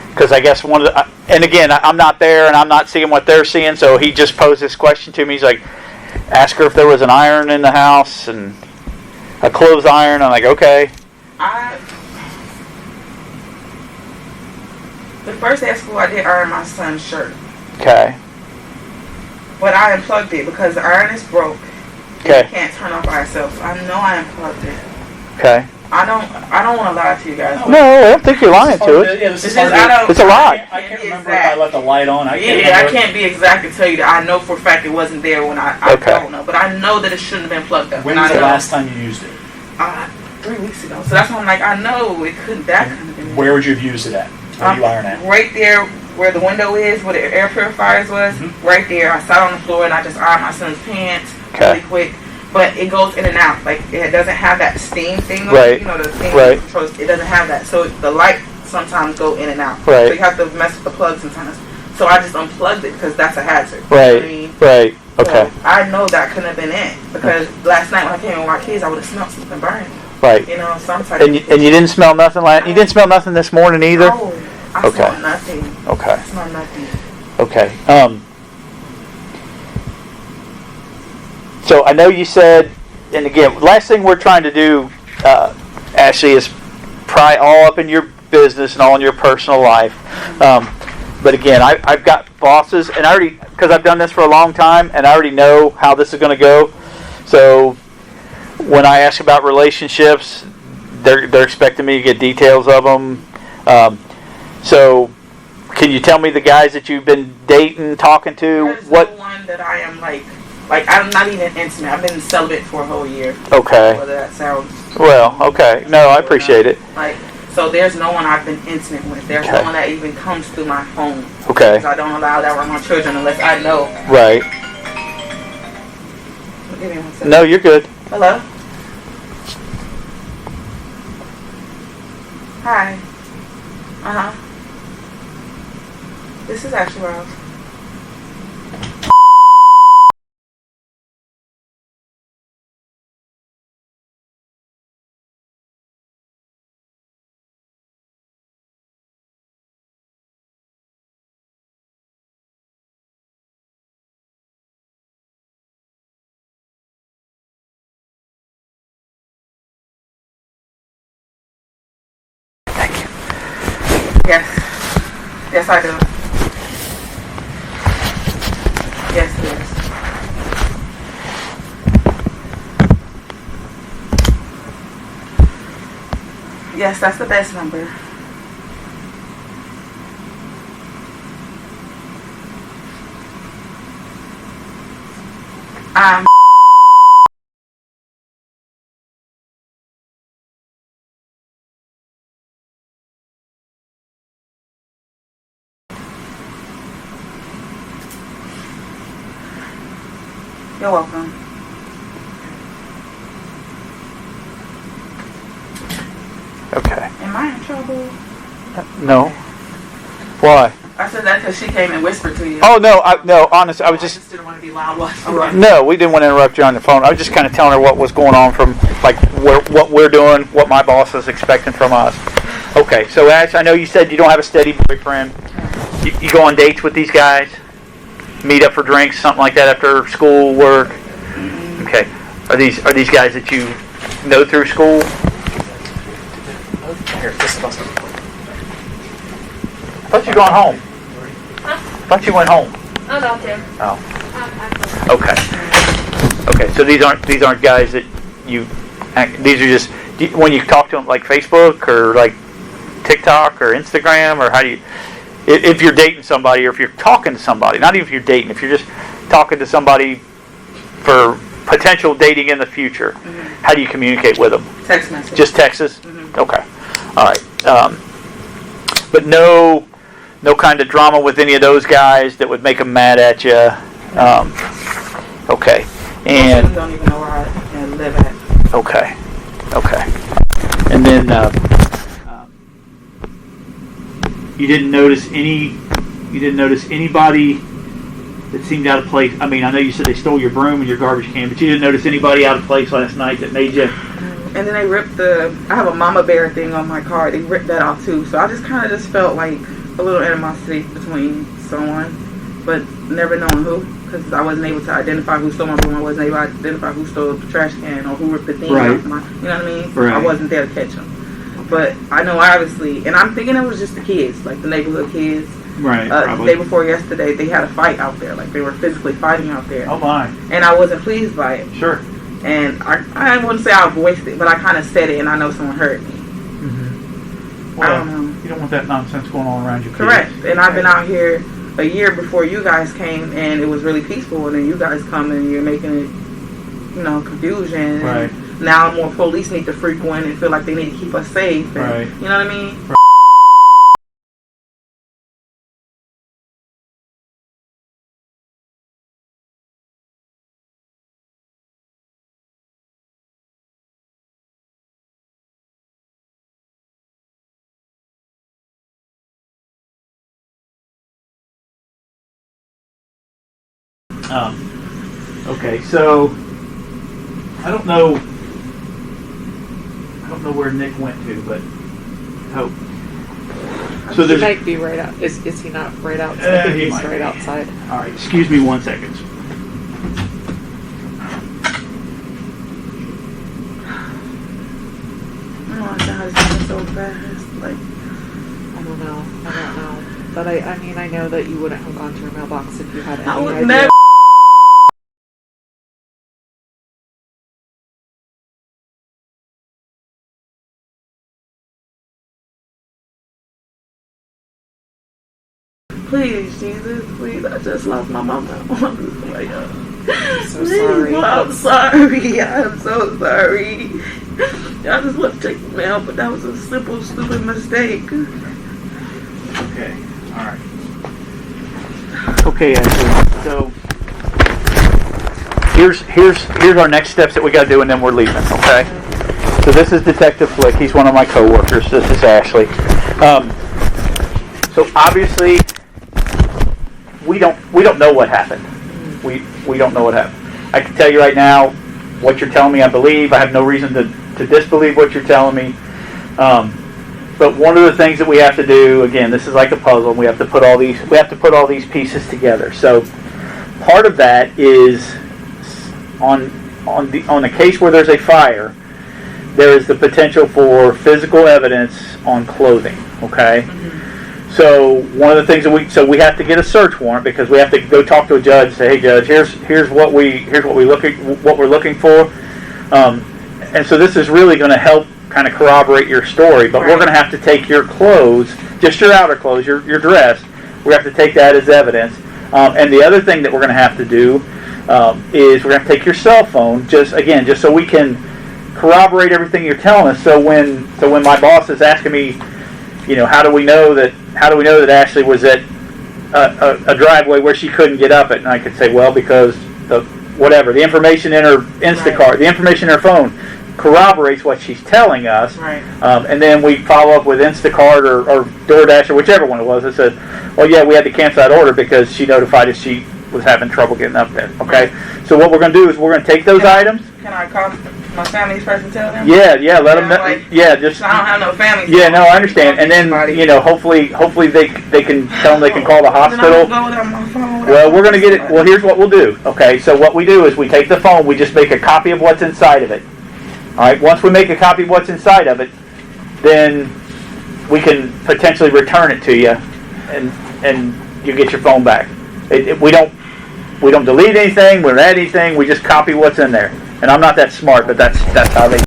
Because I guess one of the... And again, I'm not there and I'm not seeing what they're seeing, so he just posed this question to me. He's like, ask her if there was an iron in the house and a clothes iron. I'm like, okay. The first day of school, I did iron my son's shirt. Okay. But I unplugged it because the iron is broke. Okay. It can't turn off by itself. So I know I unplugged it. Okay. I don't want to lie to you guys. No, I don't think you're lying to it. It's a lie. I can't remember if I left the light on. I can't be exact and tell you that. I know for a fact it wasn't there when I don't know. But I know that it shouldn't have been plugged up. When was the last time you used it? 3 weeks ago. So that's why I'm like, I know it couldn't. That couldn't have been. Where would you have used it at? Where do you iron at? Right there where the window is, where the air purifiers was, right there. I sat on the floor and I just ironed my son's pants really quick. But it goes in and out. Like, it doesn't have that steam thing. Right. You know, the steam Right. controls. It doesn't have that. So the light sometimes go in and out. Right. So you have to mess with the plug sometimes. So I just unplugged it because that's a hazard. Right. You know what I mean? Right. Okay. So I know that couldn't have been it. Because last night when I came with my kids, I would have smelled something burning. Right. You know, some type And you didn't smell nothing you didn't smell nothing this morning either? No. I Okay. smelled nothing. Okay. I smelled nothing. Okay. So I know you said, and again, last thing we're trying to do, Ashley, is pry all up in your business and all in your personal life. But again, I've got bosses, and I already, because I've done this for a long time, and I already know how this is going to go. So when I ask about relationships, they're expecting me to get details of them. So can you tell me the guys that you've been dating, talking to? There's no one that I am like I'm not even intimate. I've been celibate for a whole year. Okay. Whether that sounds Well, okay. No, I appreciate it. like, so there's no one I've been intimate with. There's no one that even comes through my home. Okay. Because I don't allow that around my children unless I know. Right. Give me 1 second. No, you're good. Hello? Hi. Uh-huh. This is actually Rob. Yes. Yes, I do. Yes, it is. Yes, that's the best number. You're welcome. Okay. Am I in trouble? No. Why? I said that because she came and whispered to you. Oh no, no. Honestly, I was just. Didn't want to be loud while she was. No, we didn't want to interrupt you on the phone. I was just kind of telling her what was going on from, like, what we're doing, what my boss is expecting from us. Okay, so Ash, I know you said you don't have a steady boyfriend. You go on dates with these guys, meet up for drinks, something like that after school, work. Okay, are these guys that you know through school? Here, this is awesome. I thought you were going home. Huh? I thought you went home. I'm out there. Oh. Okay, so these aren't guys that you. These are just when you talk to them, like Facebook or like TikTok or Instagram, or how do you? If you're dating somebody, or if you're talking to somebody, not even if you're dating, if you're just talking to somebody for potential dating in the future, how do you communicate with them? Text message. Just texts? Okay. All right. But no kind of drama with any of those guys that would make them mad at you. Okay. And don't even know where I live at. Okay. And then you didn't notice anybody that seemed out of place. I mean, I know you said they stole your broom and your garbage can, but you didn't notice anybody out of place last night that made you. And then they ripped I have a mama bear thing on my car. They ripped that off too. So I just kind of just felt like a little animosity between someone, but never knowing who, because I wasn't able to identify who stole my broom. I wasn't able to identify who stole the trash can or who ripped the thing off my, you know what I mean? Right. I wasn't there to catch them. But I know obviously, and I'm thinking it was just the kids, like the neighborhood kids. Right. The day before yesterday, they had a fight out there. Like they were physically fighting out there. Oh my. And I wasn't pleased by it. Sure. And I wouldn't say I voiced it, but I kind of said it, and I know someone heard me. Well, I don't know. You don't want that nonsense going on around you. Correct. And I've been out here a year before you guys came, and it was really peaceful. And then you guys come and you're making it, confusion. Right. And now more police need to frequent and feel like they need to keep us safe. And, Right. You know what I mean? Okay, so I don't know where Nick went to, but hope. So He there's. might be right out. Is he not right outside? He He's might right be. outside. All right, excuse me 1 second. Oh my God, it's going so fast. Like, I don't know. But I mean, I know that you wouldn't have gone to your mailbox if you had any I would idea. never. Please, Jesus, please. I just lost my mama. I'm like, so sorry. I'm sorry. I'm so sorry. I just want to take the mail, but that was a simple, stupid mistake. Okay, all right. Okay, Ashley. So here's our next steps that we got to do, and then we're leaving. Okay. So this is Detective Flick. He's one of my coworkers. This is Ashley. So obviously, we don't know what happened. We don't know what happened. I can tell you right now, what you're telling me, I believe. I have no reason to disbelieve what you're telling me. But one of the things that we have to do, again, this is like a puzzle. We have to put all these pieces together. So part of that is on a case where there's a fire, there is the potential for physical evidence on clothing. Okay. So one of the things that we have to get a search warrant, because we have to go talk to a judge and say, hey judge, here's what we're looking for. And so this is really going to help kind of corroborate your story, but we're going to have to take your clothes, just your outer clothes, your dress, we have to take that as evidence. And the other thing that we're going to have to do is we're going to take your cell phone, just so we can corroborate everything you're telling us. So when my boss is asking me, how do we know that Ashley was at a driveway where she couldn't get up it, and I could say, well, because the information in her Instacart, the information in her phone corroborates what she's telling us. Right. And then we follow up with Instacart or DoorDash or whichever one it was that said, well, yeah, we had to cancel that order because she notified us she was having trouble getting up there. Okay. Right. So what we're going to do is we're going to take those items. Can I call my family's person, tell them? Yeah, let them know. Like, just. I don't have no family. Yeah, no, I understand. And then, hopefully they can tell them they can call the hospital. Well, we're going to get it. Well, here's what we'll do. Okay, so what we do is we take the phone, we just make a copy of what's inside of it. All right, once we make a copy of what's inside of it, then we can potentially return it to you, and you get your phone back. We don't delete anything, we don't add anything, we just copy what's in there. And I'm not that smart, but that's how they.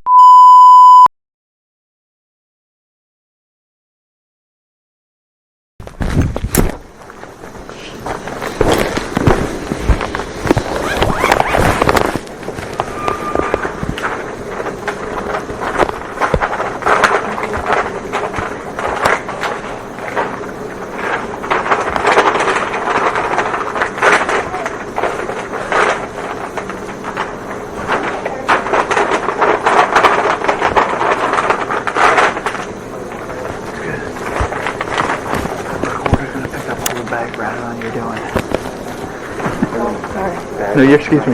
No, excuse me.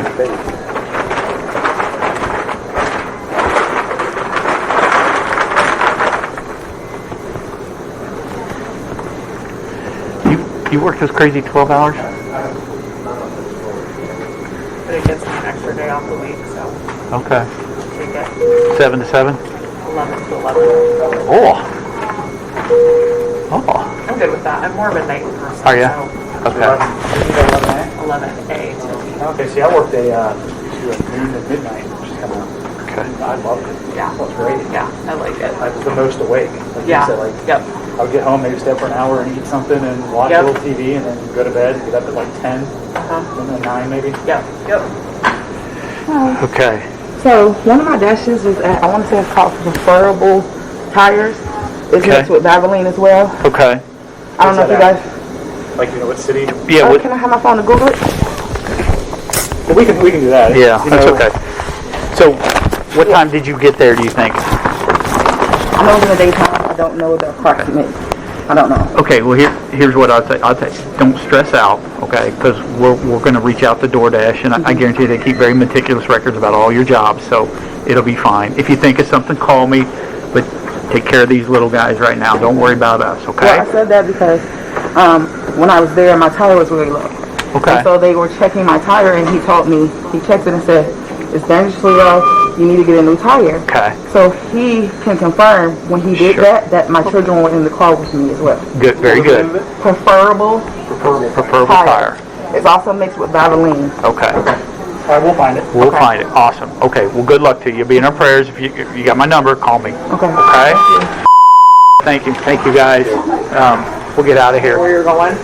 You work those crazy 12 hours? But it gets me an extra day off the week, so. Okay. Take it. 7 to 7? 11 to 11. Oh. I'm good with that. I'm more of a night person. Are you? So Okay. 11A. Okay, see, I worked a noon to midnight, which is kind of. Okay. I loved it. Yeah. It was great. Yeah, I like it. I was the most awake. Like Yeah. You said, Yep. I would get home, maybe stay up for an hour and eat something and watch a little TV and then go to bed, get up at like 10, and then 9 maybe. Yep. Okay. So one of my dashes is at, I want to say it's called Preferable Tires. It's mixed with Valvoline as well. Okay. I don't know if you guys. Like, what city? Yeah. Can I have my phone to Google it? Well, we can do that. Yeah, that's okay. So, what time did you get there, do you think? I know it's in the daytime. I don't know the approximate. I don't know. Okay, well here's what I'd say. Don't stress out, okay? Because we're going to reach out to DoorDash, and I guarantee they keep very meticulous records about all your jobs, so it'll be fine. If you think of something, call me, but take care of these little guys right now. Don't worry about us, okay? Well, I said that because when I was there, my tire was really low. Okay. And so they were checking my tire, and he told me, he checked it and said, it's dangerously low. You need to get a new tire. Okay. So he can confirm when he did that my children were in the car with me as well. Good, very good. Preferable tire. It's also mixed with Valvoline. Okay. All right, we'll find it. We'll find it. Awesome. Okay. Well, good luck to you. Be in our prayers. If you got my number, call me. Okay. Okay. Thank you. Thank you, guys. We'll get out of here. Where you're going?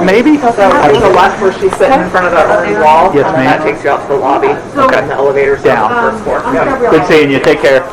Maybe. So there's a left where she's sitting in front of the orange wall. Yes, and then ma'am. that takes you out to the lobby. Okay. And the elevator's Down. on the first floor. Yeah. Good seeing you. Take care.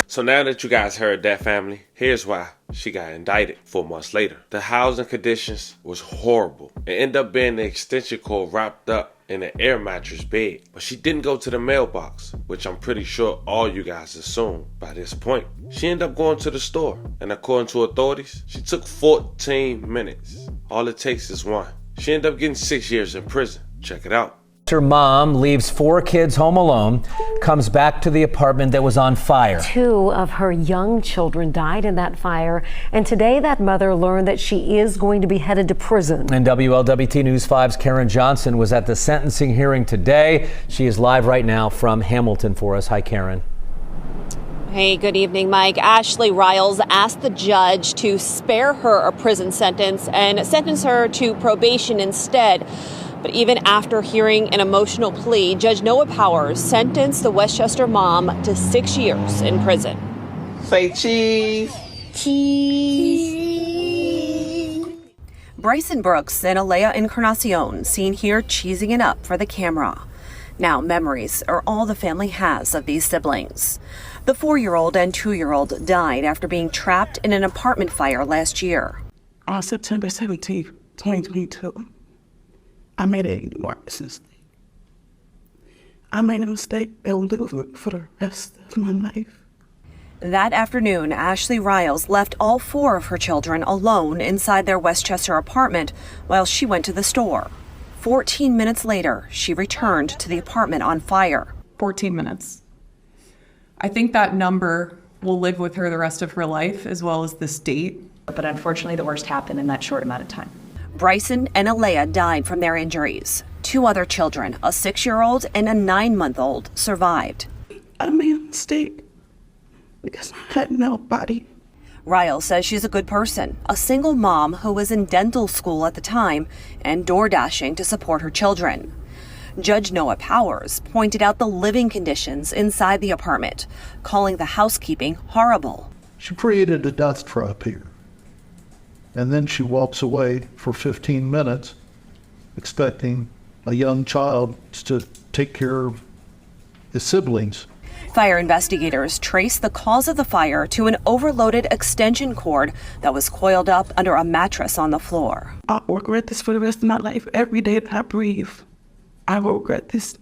So now that you guys heard that, family, here's why she got indicted 4 months later. The housing conditions was horrible. It ended up being the extension cord wrapped up in an air mattress bed. But she didn't go to the mailbox, which I'm pretty sure all you guys assume by this point. She ended up going to the store, and according to authorities, she took 14 minutes. All it takes is one. She ended up getting 6 years in prison. Check it out. Her mom leaves 4 kids home alone, comes back to the apartment that was on fire. 2 of her young children died in that fire, and today that mother learned that she is going to be headed to prison. And WLWT News 5's Karen Johnson was at the sentencing hearing today. She is live right now from Hamilton for us. Hi, Karen. Hey, good evening, Mike. Ashley Riles asked the judge to spare her a prison sentence and sentence her to probation instead. But even after hearing an emotional plea, Judge Noah Powers sentenced the Westchester mom to 6 years in prison. Say cheese. Cheese. Bryson Brooks and Alea Encarnacion seen here cheesing it up for the camera. Now memories are all the family has of these siblings. The 4-year-old and 2-year-old died after being trapped in an apartment fire last year. On September 17th, 2022. I made a mistake. I made a mistake that will live with for the rest of my life. That afternoon, Ashley Riles left all 4 of her children alone inside their Westchester apartment while she went to the store. 14 minutes later, she returned to the apartment on fire. 14 minutes. I think that number will live with her the rest of her life, as well as this date. But unfortunately, the worst happened in that short amount of time. Bryson and Alea died from their injuries. 2 other children, a 6-year-old and a 9-month-old, survived. I made a mistake because I had nobody. Riles says she's a good person, a single mom who was in dental school at the time and door dashing to support her children. Judge Noah Powers pointed out the living conditions inside the apartment, calling the housekeeping horrible. She created a death trap here. And then she walks away for 15 minutes expecting a young child to take care of his siblings. Fire investigators traced the cause of the fire to an overloaded extension cord that was coiled up under a mattress on the floor. I'll regret this for the rest of my life. Every day that I breathe, I will regret this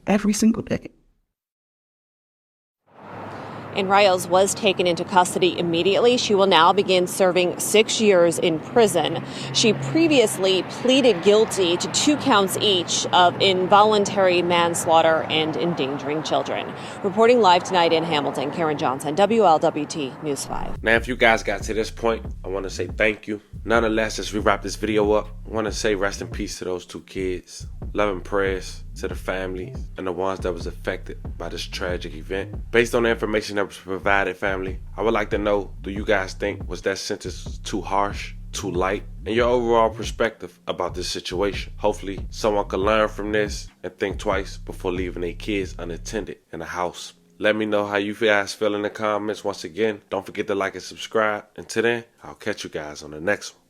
every single day. And Riles was taken into custody immediately. She will now begin serving 6 years in prison. She previously pleaded guilty to 2 counts each of involuntary manslaughter and endangering children. Reporting live tonight in Hamilton, Karen Johnson, WLWT News 5. Now, if you guys got to this point, I want to say thank you. Nonetheless, as we wrap this video up, I want to say rest in peace to those 2 kids. Love and prayers to the families and the ones that was affected by this tragic event. Based on the information that was provided, family, I would like to know, do you guys think was that sentence too harsh, too light, and your overall perspective about this situation? Hopefully someone can learn from this and think twice before leaving their kids unattended in the house. Let me know how you guys feel in the comments. Once again, don't forget to like and subscribe. Until then, I'll catch you guys on the next one.